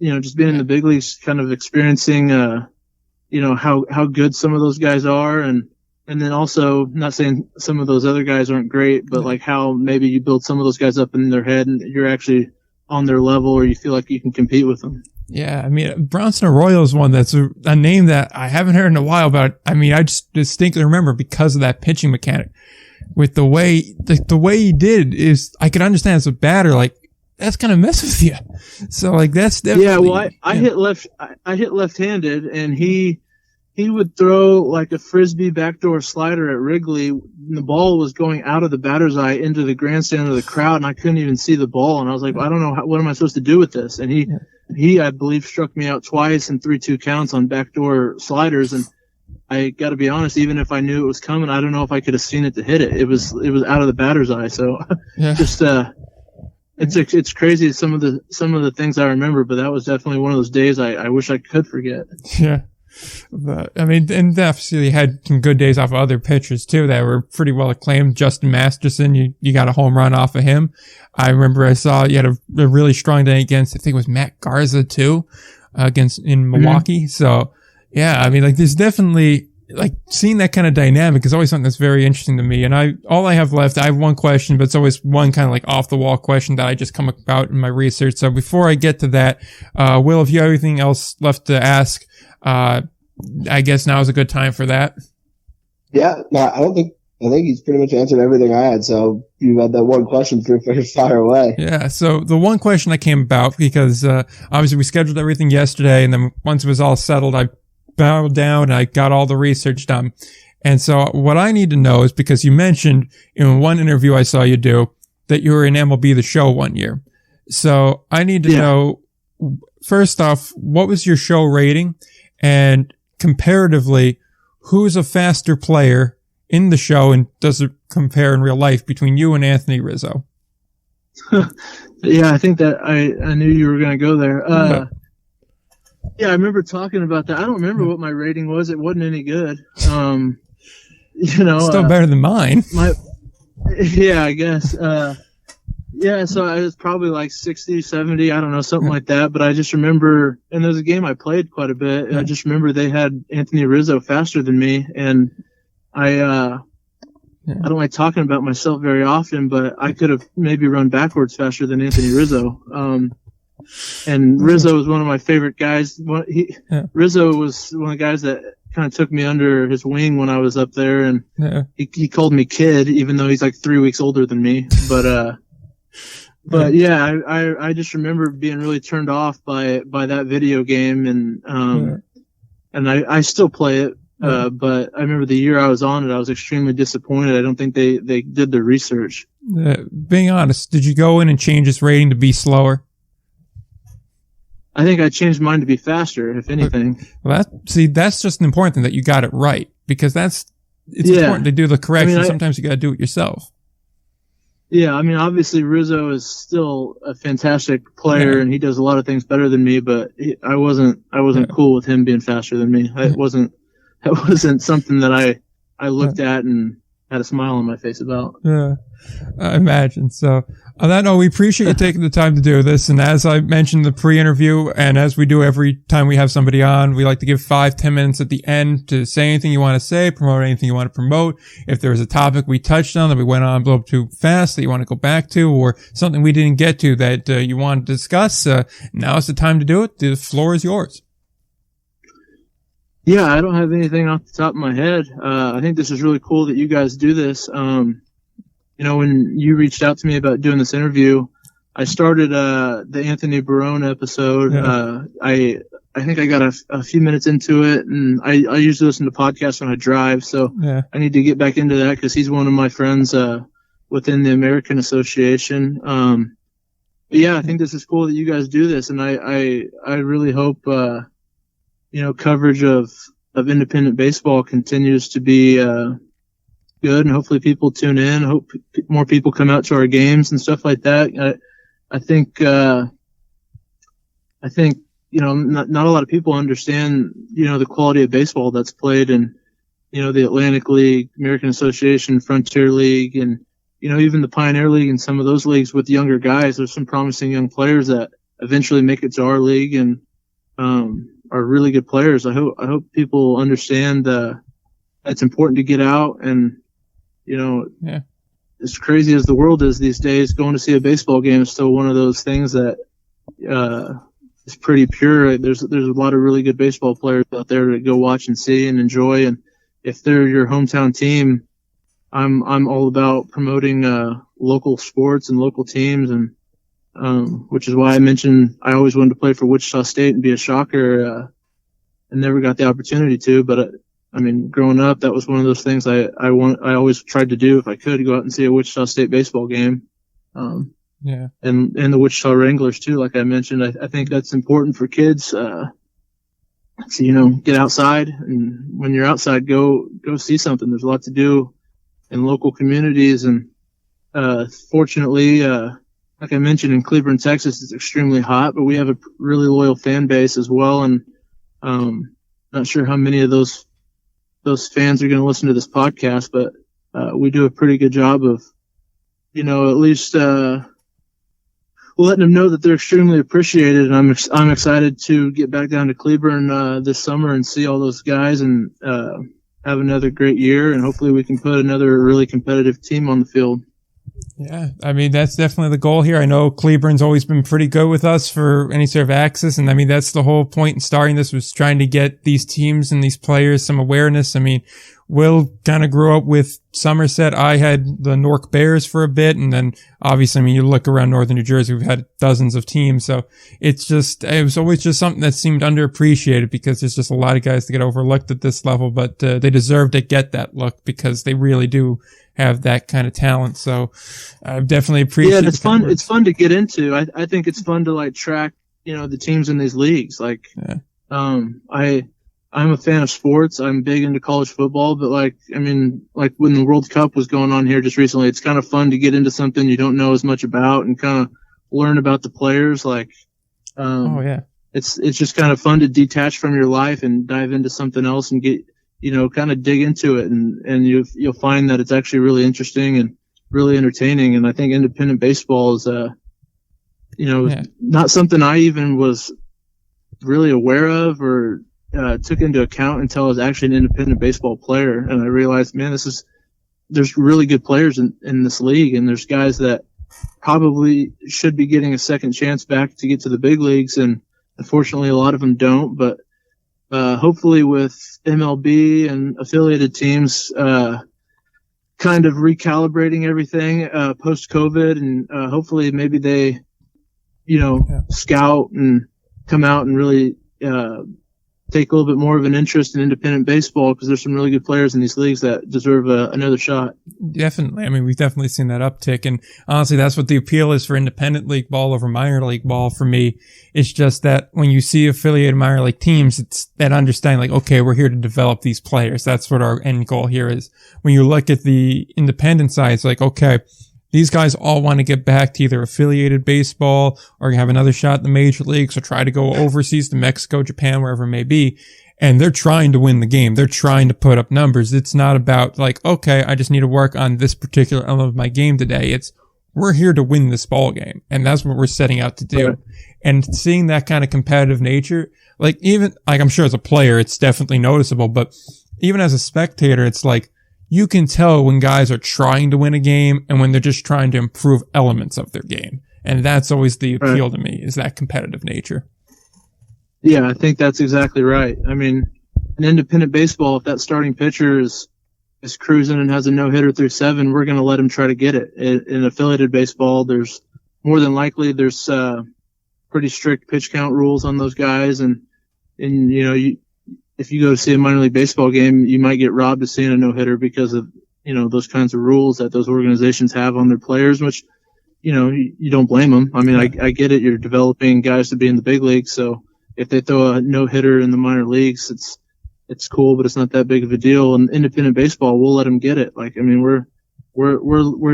C: just being in the big leagues, kind of experiencing, how good some of those guys are. And then also, not saying some of those other guys aren't great, but like how maybe you build some of those guys up in their head and you're actually on their level, or you feel like you can compete with them.
A: Yeah, I mean, Bronson Arroyo is one that's a name that I haven't heard in a while, but I mean, I just distinctly remember because of that pitching mechanic. With the way he did is, I could understand as a batter, like, that's gonna mess with you. So like that's definitely. Yeah,
C: well, I hit left-handed, and he would throw like a frisbee backdoor slider at Wrigley, and the ball was going out of the batter's eye into the grandstand of the crowd, and I couldn't even see the ball, and I was like, I don't know what am I supposed to do with this? And he I believe struck me out twice in 3-2 counts on backdoor sliders, and I got to be honest, even if I knew it was coming, I don't know if I could have seen it to hit it. It was out of the batter's eye, so just It's crazy some of the things I remember, but that was definitely one of those days I wish I could forget.
A: Yeah. But, I mean, and definitely had some good days off of other pitchers too that were pretty well acclaimed. Justin Masterson, you got a home run off of him. I remember I saw you had a really strong day against, I think it was Matt Garza too, in Milwaukee. Mm-hmm. So yeah, I mean, like there's definitely, like seeing that kind of dynamic is always something that's very interesting to me. And all I have left, I have one question, but it's always one kind of like off the wall question that I just come about in my research. So before I get to that, Will, if you have anything else left to ask, I guess now is a good time for that.
B: Yeah, no, I think he's pretty much answered everything I had. So you had that one question for fire away.
A: Yeah. So the one question that came about because, obviously we scheduled everything yesterday, and then once it was all settled, I bowed down and I got all the research done. And so what I need to know is, because you mentioned in one interview I saw you do that you were in MLB The Show one year. So I need to know first off, what was your show rating? And comparatively, who's a faster player in the show, and does it compare in real life between you and Anthony Rizzo?
C: Yeah, I think that I knew you were going to go there. Yeah, I remember talking about that. I don't remember what my rating was. It wasn't any good.
A: Still better than mine.
C: Yeah, I guess. Yeah, so I was probably like 60, 70, I don't know, something like that. But I just remember, and there was a game I played quite a bit. I just remember they had Anthony Rizzo faster than me, and I don't like talking about myself very often, but I could have maybe run backwards faster than Anthony Rizzo. And Rizzo was one of my favorite guys. Rizzo was one of the guys that kind of took me under his wing when I was up there, and he called me kid, even though he's like 3 weeks older than me. But yeah, I just remember being really turned off by that video game, and I still play it. But I remember the year I was on it, I was extremely disappointed. I don't think they did the research.
A: Being honest, did you go in and change his rating to be slower?
C: I think I changed mine to be faster, if anything.
A: Well, that's just an important thing that you got it right, because it's important to do the correction. Sometimes you got to do it yourself.
C: Yeah, I mean, obviously Rizzo is still a fantastic player, and he does a lot of things better than me. But I wasn't cool with him being faster than me. That wasn't something that I looked at and had a smile on my face about. Yeah,
A: I imagine. So on that note, we appreciate you taking the time to do this. And as I mentioned in the pre-interview, and as we do every time we have somebody on, we like to give 5-10 minutes at the end to say anything you want to say, promote anything you want to promote. If there was a topic we touched on that we went on a little too fast that you want to go back to, or something we didn't get to that you want to discuss, now is the time to do it. The floor is yours.
C: Yeah, I don't have anything off the top of my head. I think this is really cool that you guys do this. When you reached out to me about doing this interview, I started the Anthony Barone episode. Yeah. I think I got a few minutes into it, and I usually listen to podcasts when I drive, so I need to get back into that because he's one of my friends within the American Association. But yeah, I think this is cool that you guys do this, and I really hope coverage of independent baseball continues to be good, and hopefully people tune in. Hope more people come out to our games and stuff like that. I think not a lot of people understand the quality of baseball that's played in the Atlantic League, American Association, Frontier League, and even the Pioneer League and some of those leagues with younger guys. There's some promising young players that eventually make it to our league and are really good players. I hope people understand it's important to get out, and as crazy as the world is these days, going to see a baseball game is still one of those things that is pretty pure. There's a lot of really good baseball players out there to go watch and see and enjoy, and if they're your hometown team, I'm all about promoting local sports and local teams, and which is why I mentioned I always wanted to play for Wichita State and be a Shocker, and never got the opportunity to. But growing up, that was one of those things I always tried to do if I could, go out and see a Wichita State baseball game. And the Wichita Wranglers too, like I mentioned. I think that's important for kids. To get outside, and when you're outside, go see something. There's a lot to do in local communities, and fortunately, like I mentioned, in Cleburne, Texas, it's extremely hot, but we have a really loyal fan base as well. And not sure how many of those fans are going to listen to this podcast, but we do a pretty good job of, at least letting them know that they're extremely appreciated. And I'm excited to get back down to Cleburne this summer and see all those guys and have another great year. And hopefully we can put another really competitive team on the field.
A: Yeah, that's definitely the goal here. I know Cleburne's always been pretty good with us for any sort of access, and that's the whole point in starting this, was trying to get these teams and these players some awareness. Will kind of grew up with Somerset. I had the Newark Bears for a bit, and then obviously, you look around northern New Jersey, we've had dozens of teams. So it was always just something that seemed underappreciated, because there's just a lot of guys that get overlooked at this level, but they deserve to get that look because they really do have that kind of talent. So I definitely appreciate it.
C: Yeah, it's fun to get into. I think it's fun to track, the teams in these leagues. Like, I'm a fan of sports. I'm big into college football, but like when the World Cup was going on here just recently, it's kind of fun to get into something you don't know as much about and kind of learn about the players. Like, it's just kind of fun to detach from your life and dive into something else and get, kind of dig into it. And you'll find that it's actually really interesting and really entertaining. And I think independent baseball is, not something I even was really aware of or took into account until I was actually an independent baseball player. And I realized, man, there's really good players in this league. And there's guys that probably should be getting a second chance back to get to the big leagues. And unfortunately, a lot of them don't. But hopefully with MLB and affiliated teams kind of recalibrating everything post-COVID, and hopefully maybe they, scout and come out and really take a little bit more of an interest in independent baseball, because there's some really good players in these leagues that deserve another shot.
A: Definitely. I mean, we've definitely seen that uptick. And honestly, that's what the appeal is for independent league ball over minor league ball for me. It's just that when you see affiliated minor league teams, it's that understanding, like, okay, we're here to develop these players. That's what our end goal here is. When you look at the independent side, it's like, okay, these guys all want to get back to either affiliated baseball or have another shot in the major leagues or try to go overseas to Mexico, Japan, wherever it may be. And they're trying to win the game. They're trying to put up numbers. It's not about like, okay, I just need to work on this particular element of my game today. It's, we're here to win this ball game. And that's what we're setting out to do. Right. And seeing that kind of competitive nature, like even, like I'm sure as a player, it's definitely noticeable, but even as a spectator, it's like, you can tell when guys are trying to win a game and when they're just trying to improve elements of their game. And that's always the appeal to me, is that competitive nature.
C: Yeah, I think that's exactly right. I mean, in independent baseball, if that starting pitcher is cruising and has a no-hitter through 7, we're going to let him try to get it. In affiliated baseball, there's more than likely there's pretty strict pitch count rules on those guys. And if you go to see a minor league baseball game, you might get robbed of seeing a no-hitter because of, those kinds of rules that those organizations have on their players, which, you don't blame them. I mean, I get it. You're developing guys to be in the big leagues. So if they throw a no-hitter in the minor leagues, it's cool, but it's not that big of a deal. And independent baseball, we'll let them get it. Like, I mean, we're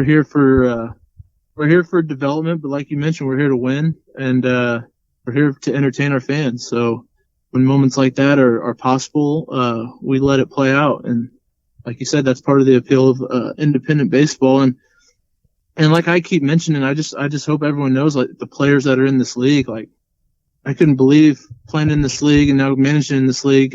C: here for development, but like you mentioned, we're here to win, and we're here to entertain our fans. So when moments like that are possible, we let it play out. And like you said, that's part of the appeal of independent baseball. And like I keep mentioning, I just hope everyone knows, like, the players that are in this league, like, I couldn't believe playing in this league and now managing in this league,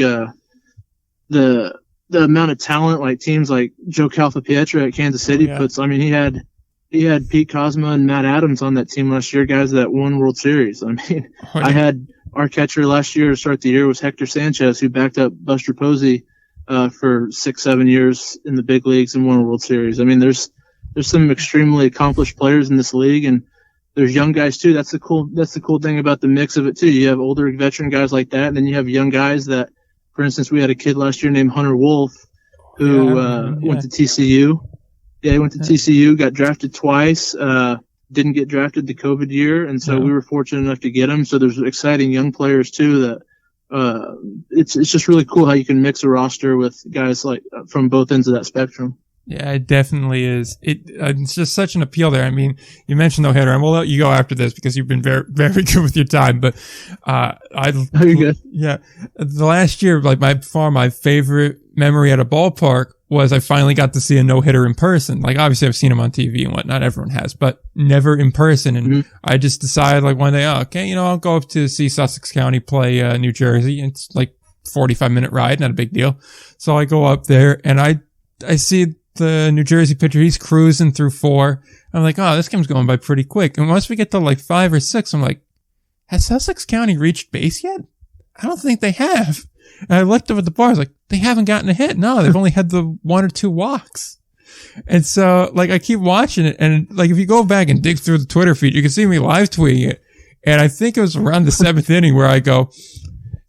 C: the amount of talent, like teams like Joe Calfapietra at Kansas City puts. I mean, he had Pete Kozma and Matt Adams on that team last year, guys that won World Series. I mean, I had our catcher last year to start the year was Hector Sanchez, who backed up Buster Posey for 6-7 years in the big leagues and won a World Series. I mean, there's some extremely accomplished players in this league, and there's young guys too. That's the cool thing about the mix of it too. You have older veteran guys like that, and then you have young guys that, for instance, we had a kid last year named Hunter Wolf who went to TCU. Yeah, he went to TCU, got drafted twice, didn't get drafted the COVID year, and so we were fortunate enough to get him. So there's exciting young players too that it's just really cool how you can mix a roster with guys like from both ends of that spectrum.
A: Yeah, it definitely is. It's just such an appeal there. I mean, you mentioned no hitter, and we'll let you go after this because you've been very, very good with your time. But
C: you're good.
A: Yeah, the last year, like my favorite memory at a ballpark was I finally got to see a no hitter in person. Like, obviously, I've seen him on TV and whatnot. Everyone has, but never in person. And I just decided, like, one day, I'll go up to see Sussex County play New Jersey. It's like 45-minute ride, not a big deal. So I go up there and I see the New Jersey pitcher, he's cruising through 4. I'm like, this game's going by pretty quick. And once we get to like 5 or 6, I'm like, has Sussex County reached base yet? I don't think they have. And I looked up at the bar, I was like, they haven't gotten a hit. No, they've only had the 1 or 2 walks. And so, like, I keep watching it, and like, if you go back and dig through the Twitter feed, you can see me live tweeting it. And I think it was around the 7th inning where I go,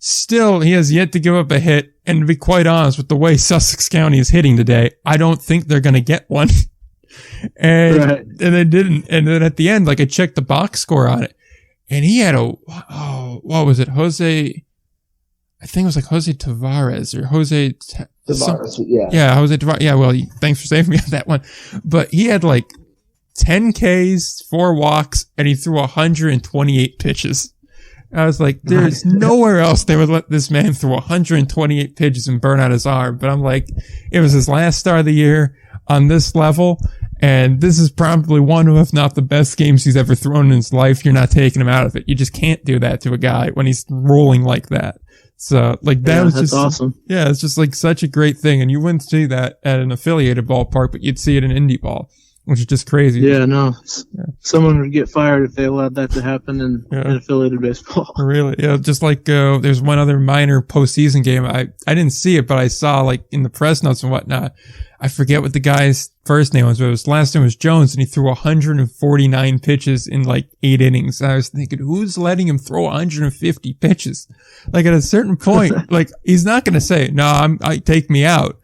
A: still, he has yet to give up a hit. And to be quite honest, with the way Sussex County is hitting today, I don't think they're going to get one. And they didn't. And then at the end, like, I checked the box score on it. And he had what was it? I think it was like Jose Tavares or Jose
B: Tavares, yeah.
A: Yeah, Jose Tavares. Yeah, well, thanks for saving me on that one. But he had like 10 Ks, 4 walks, and he threw 128 pitches. I was like, there's nowhere else they would let this man throw 128 pitches and burn out his arm. But I'm like, it was his last start of the year on this level. And this is probably one of, if not the best games he's ever thrown in his life. You're not taking him out of it. You just can't do that to a guy when he's rolling like that. So, like, that was just
C: awesome.
A: Yeah, it's just like such a great thing. And you wouldn't see that at an affiliated ballpark, but you'd see it in indie ball, which is just crazy.
C: Yeah, no. Yeah. Someone would get fired if they allowed that to happen in affiliated baseball.
A: Really? Yeah, just like there's one other minor postseason game. I didn't see it, but I saw like in the press notes and whatnot. I forget what the guy's first name was, but his last name was Jones, and he threw 149 pitches in like 8 innings. I was thinking, who's letting him throw 150 pitches? Like at a certain point, like he's not going to say, no, take me out.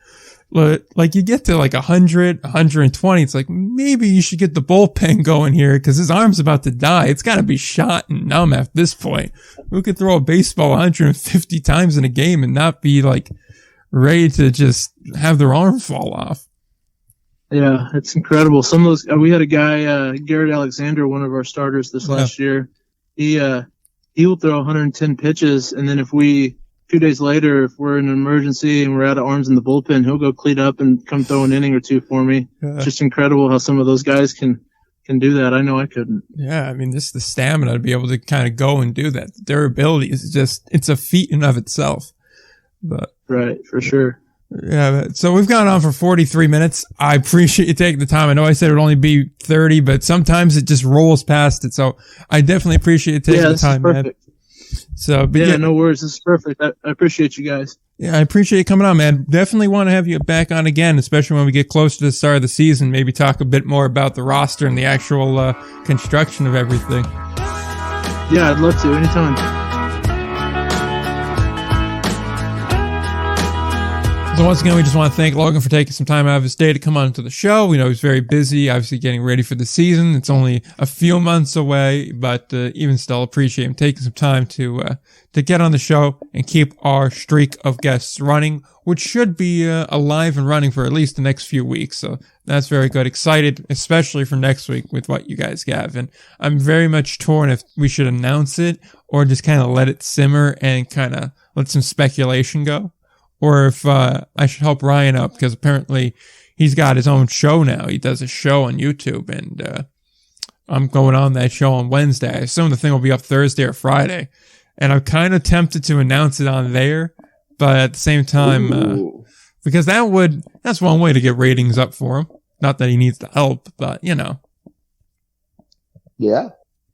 A: But like you get to like 100, 120, it's like maybe you should get the bullpen going here because his arm's about to die. It's got to be shot and numb at this point. Who could throw a baseball 150 times in a game and not be like ready to just have their arm fall off?
C: Yeah, it's incredible. Some of those, we had a guy, Garrett Alexander, one of our starters this last year. He will throw 110 pitches, and then if 2 days later, if we're in an emergency and we're out of arms in the bullpen, he'll go cleat up and come throw an inning or two for me. Yeah. It's just incredible how some of those guys can do that. I know I couldn't.
A: Yeah, I mean, just the stamina to be able to kind of go and do that. The durability is just, it's a feat in of itself. But
C: right, for sure.
A: Yeah, so we've gone on for 43 minutes. I appreciate you taking the time. I know I said it would only be 30, but sometimes it just rolls past it. So I definitely appreciate you taking the time, man. So, but
C: no worries. This is perfect. I appreciate you guys.
A: Yeah, I appreciate you coming on, man. Definitely want to have you back on again, especially when we get close to the start of the season. Maybe talk a bit more about the roster and the actual construction of everything.
C: Yeah, I'd love to anytime.
A: So once again, we just want to thank Logan for taking some time out of his day to come on to the show. We know he's very busy, obviously getting ready for the season. It's only a few months away, but even still, appreciate him taking some time to get on the show and keep our streak of guests running, which should be alive and running for at least the next few weeks. So that's very good. Excited, especially for next week with what you guys have. And I'm very much torn if we should announce it or just kind of let it simmer and kind of let some speculation go. Or if I should help Ryan out, because apparently he's got his own show now. He does a show on YouTube, and I'm going on that show on Wednesday. I assume the thing will be up Thursday or Friday. And I'm kind of tempted to announce it on there, but at the same time, because that's one way to get ratings up for him. Not that he needs the help, but you know.
B: Yeah.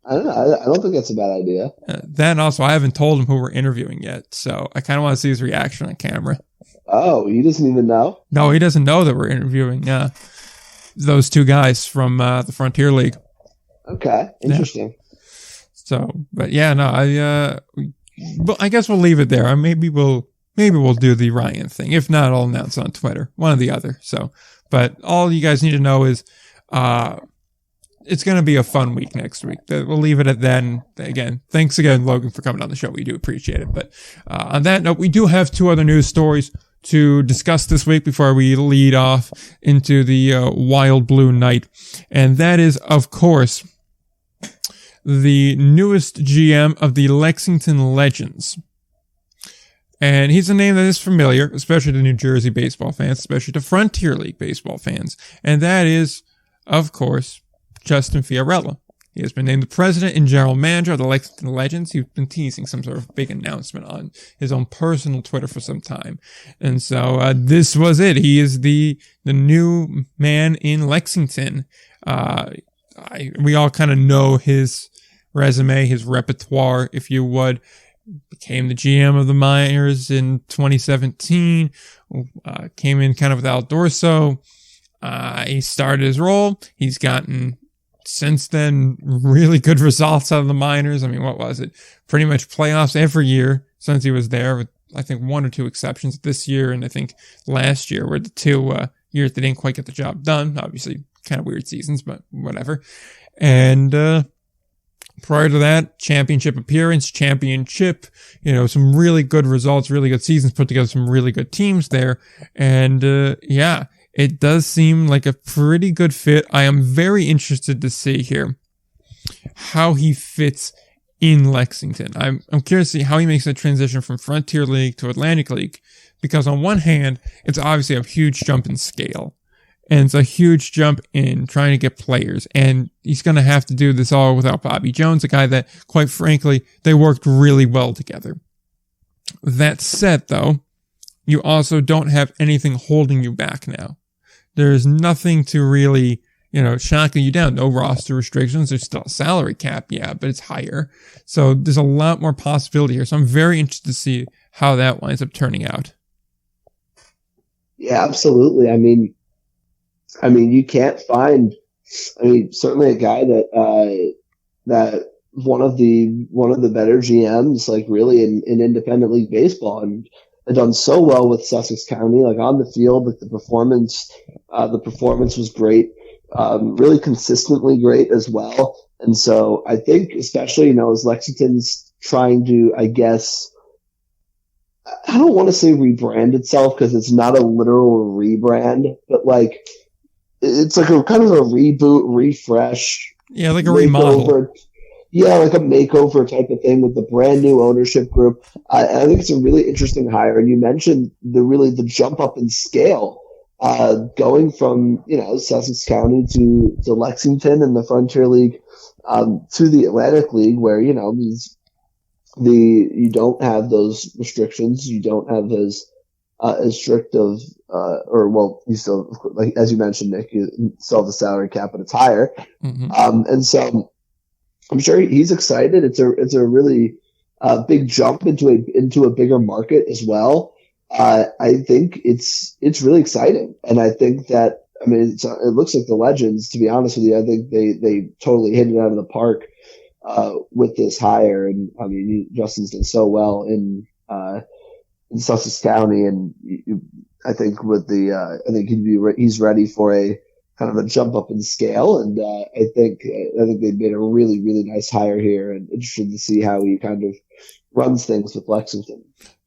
B: I don't know. I don't think that's a bad idea.
A: Then also, I haven't told him who we're interviewing yet, so I kind of want to see his reaction on camera.
B: Oh, he doesn't even know?
A: No, he doesn't know that we're interviewing those two guys from the Frontier League.
B: Okay, interesting.
A: Yeah. So, but yeah, no, I guess we'll leave it there. Maybe we'll do the Ryan thing. If not, I'll announce on Twitter, one or the other. So, but all you guys need to know is, it's going to be a fun week next week. We'll leave it at then. Again, thanks again, Logan, for coming on the show. We do appreciate it. But on that note, we do have 2 other news stories to discuss this week before we lead off into the wild blue night. And that is, of course, the newest GM of the Lexington Legends. And he's a name that is familiar, especially to New Jersey baseball fans, especially to Frontier League baseball fans. And that is, of course, Justin Fiorella. He has been named the president and general manager of the Lexington Legends. He's been teasing some sort of big announcement on his own personal Twitter for some time. And so this was it. He is the new man in Lexington. We all kind of know his resume, his repertoire, if you would. Became the GM of the Miners in 2017. Came in kind of with Al Dorso. He started his role. He's gotten, since then, really good results out of the Miners. I mean, what was it? Pretty much playoffs every year since he was there, with I think 1 or 2 exceptions. This year and I think last year were the 2 years they didn't quite get the job done. Obviously, kind of weird seasons, but whatever. And Prior to that, championship appearance, championship, some really good results, really good seasons, put together some really good teams there. And, it does seem like a pretty good fit. I am very interested to see here how he fits in Lexington. I'm curious to see how he makes that transition from Frontier League to Atlantic League, because on one hand, it's obviously a huge jump in scale. And it's a huge jump in trying to get players. And he's going to have to do this all without Bobby Jones, a guy that, quite frankly, they worked really well together. That said, though, you also don't have anything holding you back now. There's nothing to really, shocking you down. No roster restrictions. There's still a salary cap, but it's higher. So there's a lot more possibility here. So I'm very interested to see how that winds up turning out.
B: Yeah, absolutely. I mean, you can't find. Certainly a guy that one of the better GMs, like really in independent league baseball, and had done so well with Sussex County, like on the field, like the performance was great, really consistently great as well. And so I think, especially, as Lexington's trying to, I guess, I don't want to say rebrand itself because it's not a literal rebrand, but like it's like a kind of a reboot, refresh.
A: Yeah, like a remodel.
B: Yeah, like a makeover type of thing with the brand new ownership group. I think it's a really interesting hire. And you mentioned the jump up in scale, going from, Sussex County to Lexington and the Frontier League, to the Atlantic League, where, you don't have those restrictions. You don't have as strict of, you still, like, as you mentioned, Nick, you still have the salary cap, but it's higher.
A: Mm-hmm.
B: And so I'm sure he's excited. It's a really big jump into a bigger market as well. I think it's really exciting, and I think that it looks like the Legends. To be honest with you, I think they totally hit it out of the park with this hire. And Justin's done so well in Sussex County, and I think he's ready for a kind of a jump up in scale, and I think they made a really, really nice hire here, and interested to see how he kind of runs things with Lexington.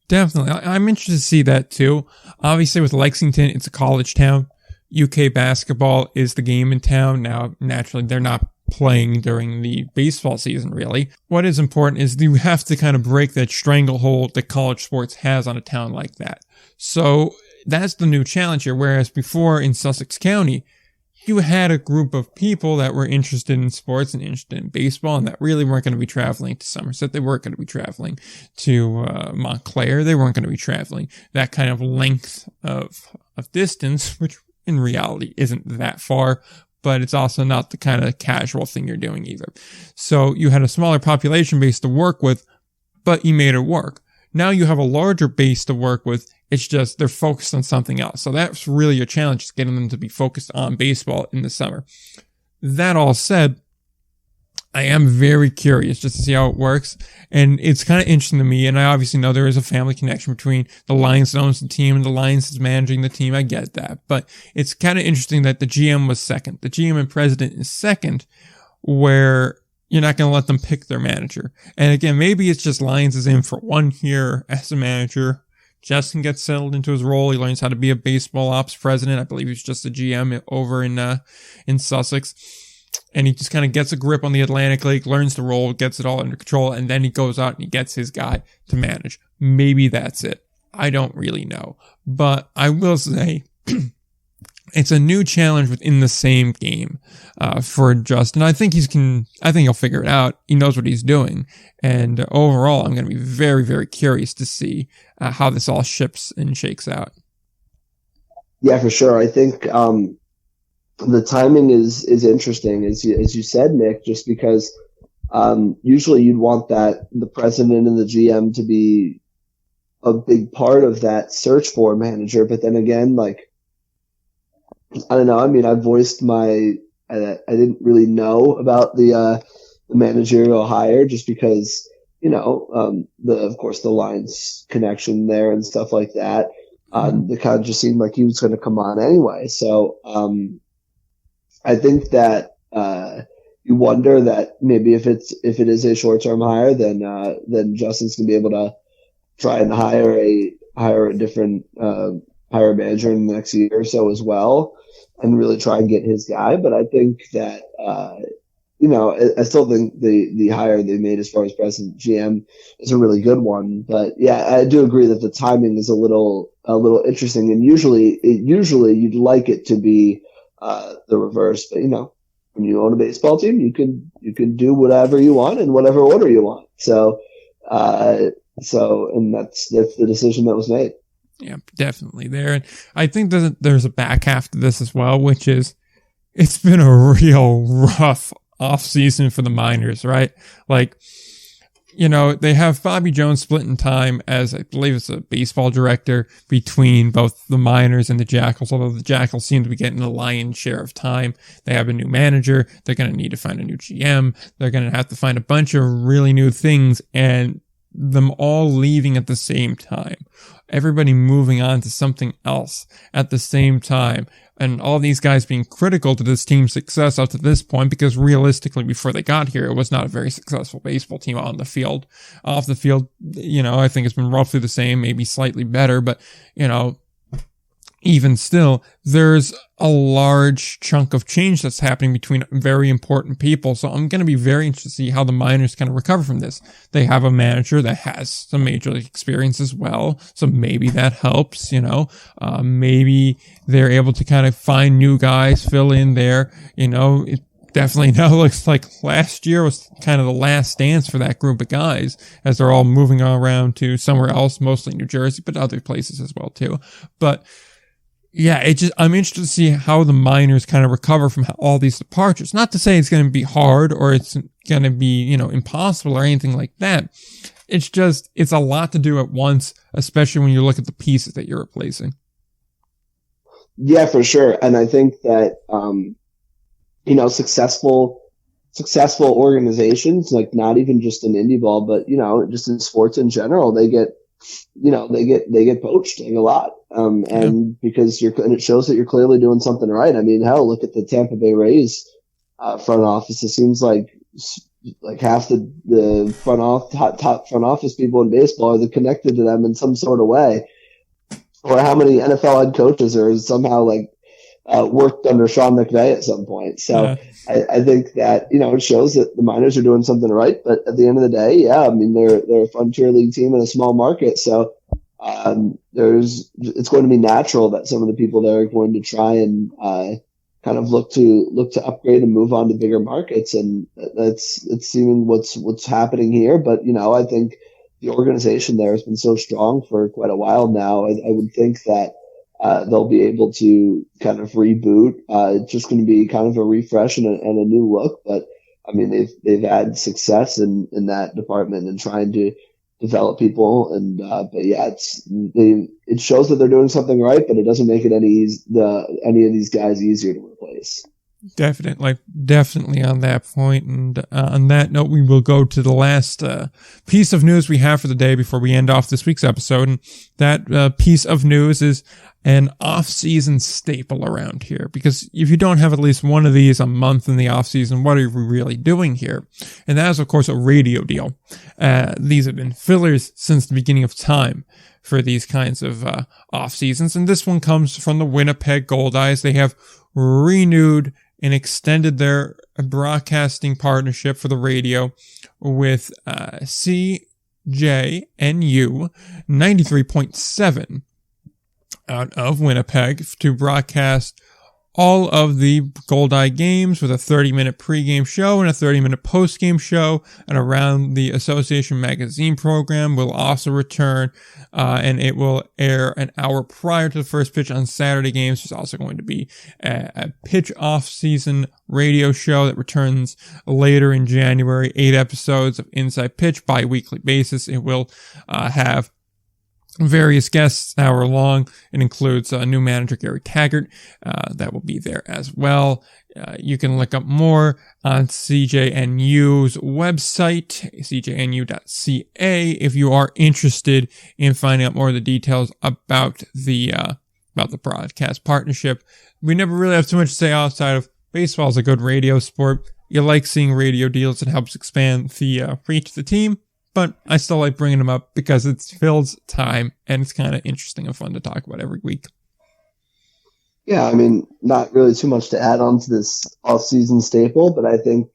A: Definitely. I'm interested to see that too. Obviously with Lexington, it's a college town. UK basketball is the game in town. Now, naturally, they're not playing during the baseball season, really. What is important is you have to kind of break that stranglehold that college sports has on a town like that. So that's the new challenge here, whereas before in Sussex County, you had a group of people that were interested in sports and interested in baseball, and that really weren't going to be traveling to Somerset. They weren't going to be traveling to Montclair. They weren't going to be traveling that kind of length of distance, which in reality isn't that far, but it's also not the kind of casual thing you're doing either. So you had a smaller population base to work with, but you made it work. Now you have a larger base to work with. It's just they're focused on something else. So that's really your challenge, is getting them to be focused on baseball in the summer. That all said, I am very curious just to see how it works. And it's kind of interesting to me. And I obviously know there is a family connection between the Lions that owns the team and the Lions that's managing the team. I get that. But it's kind of interesting that the GM was second. The GM and president is second, where you're not going to let them pick their manager. And again, maybe it's just Lions is in for 1 year as a manager. Justin gets settled into his role. He learns how to be a baseball ops president. I believe he's just a GM over in Sussex. And he just kind of gets a grip on the Atlantic League, learns the role, gets it all under control, and then he goes out and he gets his guy to manage. Maybe that's it. I don't really know. But I will say it's a new challenge within the same game for Justin. I think he'll figure it out. He knows what he's doing. And overall, I'm going to be very, very curious to see how this all ships and shakes out.
B: Yeah, for sure. I think the timing is interesting, as you said, Nick, just because usually you'd want the president and the GM to be a big part of that search for a manager. But then again, like, I don't know. I voiced I didn't really know about the managerial hire just because, of course the Lions connection there and stuff like that. It kind of just seemed like he was going to come on anyway. So, I think that, wonder that maybe if it is a short-term hire, then Justin's gonna be able to try and hire a different hire a manager in the next year or so as well, and really try and get his guy. But I think that I still think the hire they made as far as president GM is a really good one. But yeah, I do agree that the timing is a little interesting, and usually you'd like it to be the reverse. But when you own a baseball team, you can do whatever you want in whatever order you want. So and that's the decision that was made.
A: Yeah, definitely there. And I think that there's a back half to this as well, which is it's been a real rough offseason for the Miners, right? Like, they have Bobby Jones splitting time as, I believe it's a baseball director between both the Miners and the Jackals, although the Jackals seem to be getting the lion's share of time. They have a new manager. They're going to need to find a new GM. They're going to have to find a bunch of really new things, and them all leaving at the same time. Everybody moving on to something else at the same time. And all these guys being critical to this team's success up to this point, because realistically, before they got here, it was not a very successful baseball team on the field. Off the field, I think it's been roughly the same, maybe slightly better, but, even still, there's a large chunk of change that's happening between very important people. So I'm going to be very interested to see how the Miners kind of recover from this. They have a manager that has some major league experience as well. So maybe that helps, maybe they're able to kind of find new guys, fill in there, it definitely now looks like last year was kind of the last dance for that group of guys as they're all moving around to somewhere else, mostly New Jersey, but other places as well too. But yeah, I'm interested to see how the Miners kind of recover from all these departures. Not to say it's going to be hard or it's going to be, impossible or anything like that. It's a lot to do at once, especially when you look at the pieces that you're replacing.
B: Yeah, for sure. And I think that, successful organizations, like not even just in indie ball, but, just in sports in general, they get poached a lot. And because and it shows that you're clearly doing something right. I mean, hell, look at the Tampa Bay Rays, front office. It seems like half the top front office people in baseball are connected to them in some sort of way. Or how many NFL head coaches are somehow worked under Sean McVay at some point. So I think that, it shows that the Miners are doing something right. But at the end of the day, they're a frontier league team in a small market. So it's going to be natural that some of the people there are going to try and kind of look to upgrade and move on to bigger markets. And it's seeming what's happening here. But, I think the organization there has been so strong for quite a while now. I would think that they'll be able to kind of reboot. It's just going to be kind of a refresh and a new look. But I mean, they've had success in that department and trying to develop people. And but yeah, it shows that they're doing something right, but it doesn't make it any of these guys easier to replace. Definitely on that point. And on that note, we will go to the last piece of news we have for the day before we end off this week's episode. And that piece of news is an off-season staple around here. Because if you don't have at least one of these a month in the off-season, what are we really doing here? And that is, of course, a radio deal. These have been fillers since the beginning of time for these kinds of off-seasons. And this one comes from the Winnipeg Goldeyes. They have renewed and extended their broadcasting partnership for the radio with CJNU 93.7 out of Winnipeg to broadcast all of the Goldeye games with a 30-minute pregame show and a 30-minute postgame show. And around the Association Magazine program will also return, and it will air an hour prior to the first pitch on Saturday games. There's also going to be a pitch off-season radio show that returns later in January. 8 episodes of Inside Pitch bi-weekly basis. It will have various guests, hour long. It includes new manager Gary Taggart that will be there as well. You can look up more on CJNU's website, cjnu.ca, if you are interested in finding out more of the details about the broadcast partnership. We never really have too much to say outside of baseball is a good radio sport.
A: You like seeing radio deals. It helps expand the reach of the team. But I still like bringing them up because it fills time and it's kind of interesting and fun to talk about every week.
B: Yeah, I mean, not really too much to add on to this off-season staple, but I think,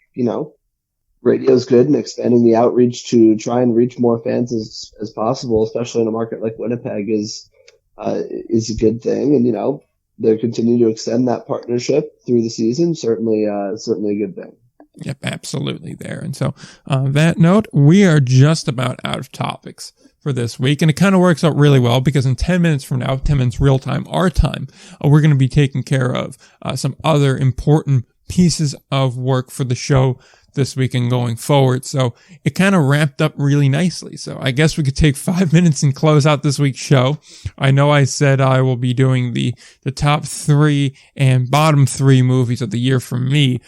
B: radio's good, and expanding the outreach to try and reach more fans as possible, especially in a market like Winnipeg, is a good thing. And, they're continuing to extend that partnership through the season. Certainly a good thing.
A: Yep, absolutely there. And so on that note, we are just about out of topics for this week. And it kind of works out really well because in 10 minutes from now, 10 minutes real time, our time, we're going to be taking care of some other important pieces of work for the show this week and going forward. So it kind of wrapped up really nicely. So I guess we could take 5 minutes and close out this week's show. I know I said I will be doing the top 3 and bottom 3 movies of the year for me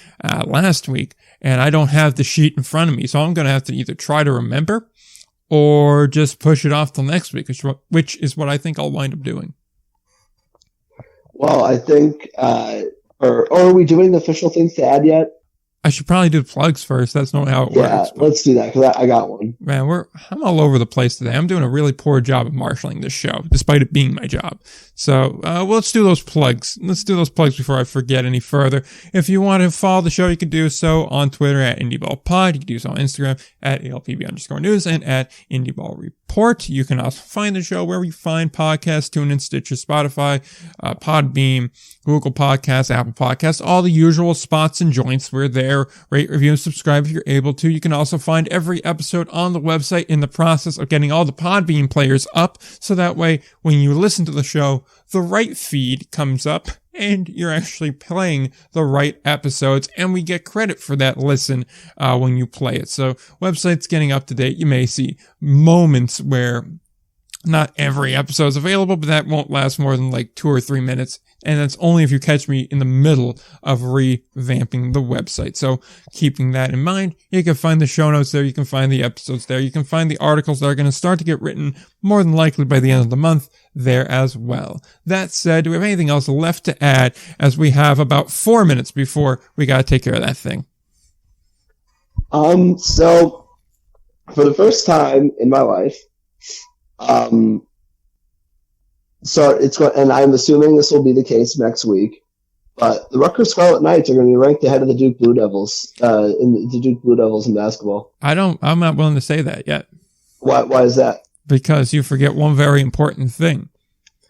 A: last week, and I don't have the sheet in front of me. So I'm going to have to either try to remember or just push it off till next week, which is what I think I'll wind up doing.
B: Well, I think, or are we doing official things to add yet?
A: I should probably do the plugs first. That's not how it works.
B: Yeah, let's do that because I got one.
A: Man, I'm all over the place today. I'm doing a really poor job of marshaling this show, despite it being my job. So let's do those plugs. Let's do those plugs before I forget any further. If you want to follow the show, you can do so on Twitter at IndieBallPod. You can do so on Instagram at ALPB_news and at IndieBallReport. You can also find the show where we find podcasts, TuneIn, Stitcher, Spotify, Podbeam, Google Podcasts, Apple Podcasts, all the usual spots and joints. We're there. Rate, review, and subscribe if you're able to. You can also find every episode on the website in the process of getting all the Podbean players up, so that way when you listen to the show, the right feed comes up and you're actually playing the right episodes, and we get credit for that listen when you play it. So website's getting up to date. You may see moments where not every episode is available, but that won't last more than like 2 or 3 minutes. And that's only if you catch me in the middle of revamping the website. So keeping that in mind, you can find the show notes there. You can find the episodes there. You can find the articles that are going to start to get written more than likely by the end of the month there as well. That said, do we have anything else left to add, as we have about 4 minutes before we got to take care of that thing?
B: So for the first time in my life, so it's going, and I'm assuming this will be the case next week, but the Rutgers Scarlet Knights are going to be ranked ahead of the Duke Blue Devils, in the Duke Blue Devils in basketball.
A: I'm not willing to say that yet.
B: Why is that?
A: Because you forget one very important thing.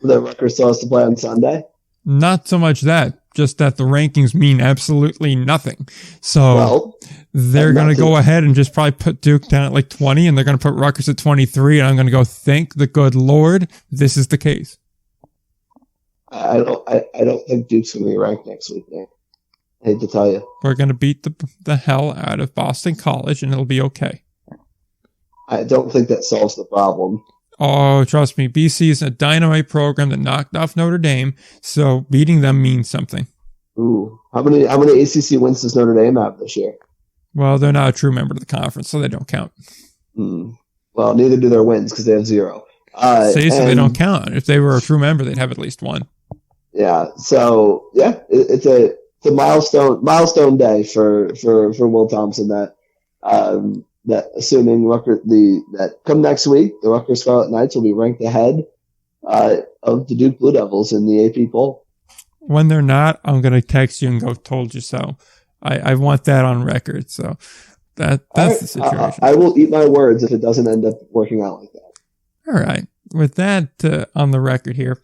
B: The Rutgers still has to play on Sunday?
A: Not so much that, just that the rankings mean absolutely nothing. So they're going to go ahead and just probably put Duke down at like 20, and they're going to put Rutgers at 23, and I'm going to go, thank the good Lord, this is the case.
B: I don't think Duke's going to be ranked next week, Nick. I hate to tell you.
A: We're going to beat the hell out of Boston College, and it'll be okay.
B: I don't think that solves the problem.
A: Oh, trust me, BC is a dynamite program that knocked off Notre Dame, so beating them means something.
B: Ooh, how many ACC wins does Notre Dame have this year?
A: Well, they're not a true member of the conference, so they don't count.
B: Well, neither do their wins because they have 0.
A: So they don't count. If they were a true member, they'd have at least 1.
B: Yeah. So yeah, it's a milestone day for Will Thompson. That assuming that come next week, the Rutgers Scarlet Knights will be ranked ahead of the Duke Blue Devils in the AP poll.
A: When they're not, I'm going to text you and go, told you so. I want that on record. So that's the situation.
B: I will eat my words if it doesn't end up working out like that.
A: All right. With that on the record here,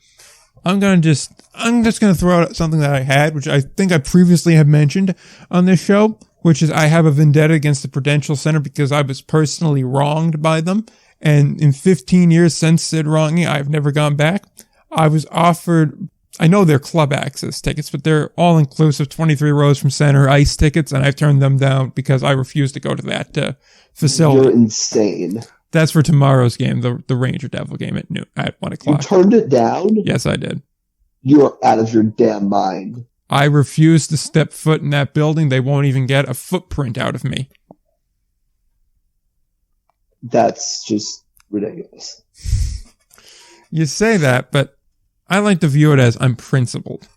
A: I'm just going to throw out something that I had, which I think I previously have mentioned on this show, which is I have a vendetta against the Prudential Center because I was personally wronged by them. And in 15 years since Sid wronged me, I've never gone back. I was offered, I know they're club access tickets, but they're all-inclusive 23 rows from center ice tickets, and I've turned them down because I refuse to go to that facility.
B: You're insane.
A: That's for tomorrow's game, the Ranger Devil game at 1 o'clock.
B: You turned it down?
A: Yes, I did.
B: You're out of your damn mind.
A: I refuse to step foot in that building. They won't even get a footprint out of me.
B: That's just ridiculous.
A: You say that, but I like to view it as I'm principled.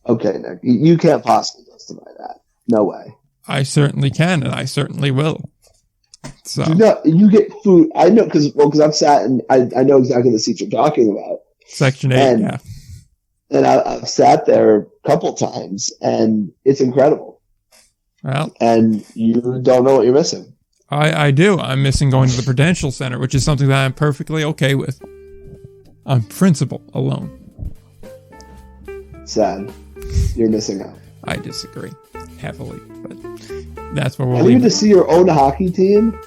B: Okay, Nick. You can't possibly justify that. No way.
A: I certainly can, and I certainly will. So
B: you get food. I know because I've sat and I know exactly the seat you're talking about.
A: Section 8, yeah.
B: And I've sat there a couple times, and it's incredible.
A: Well,
B: and you don't know what you're missing.
A: I do. I'm missing going to the Prudential Center, which is something that I'm perfectly okay with. On principle alone.
B: Sad. You're missing out.
A: I disagree heavily, but that's where we'll
B: leave. Even to see your own hockey team?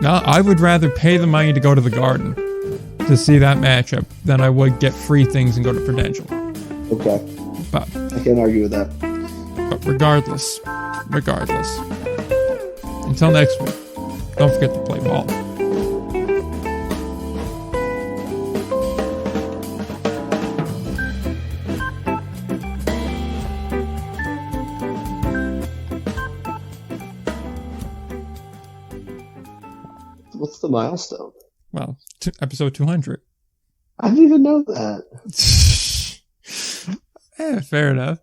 A: No, I would rather pay the money to go to the Garden to see that matchup than I would get free things and go to Prudential.
B: Okay.
A: But
B: I can't argue with that.
A: But regardless, until next week, don't forget to play ball.
B: What's the milestone?
A: Well, episode 200.
B: I didn't even know that.
A: Fair enough.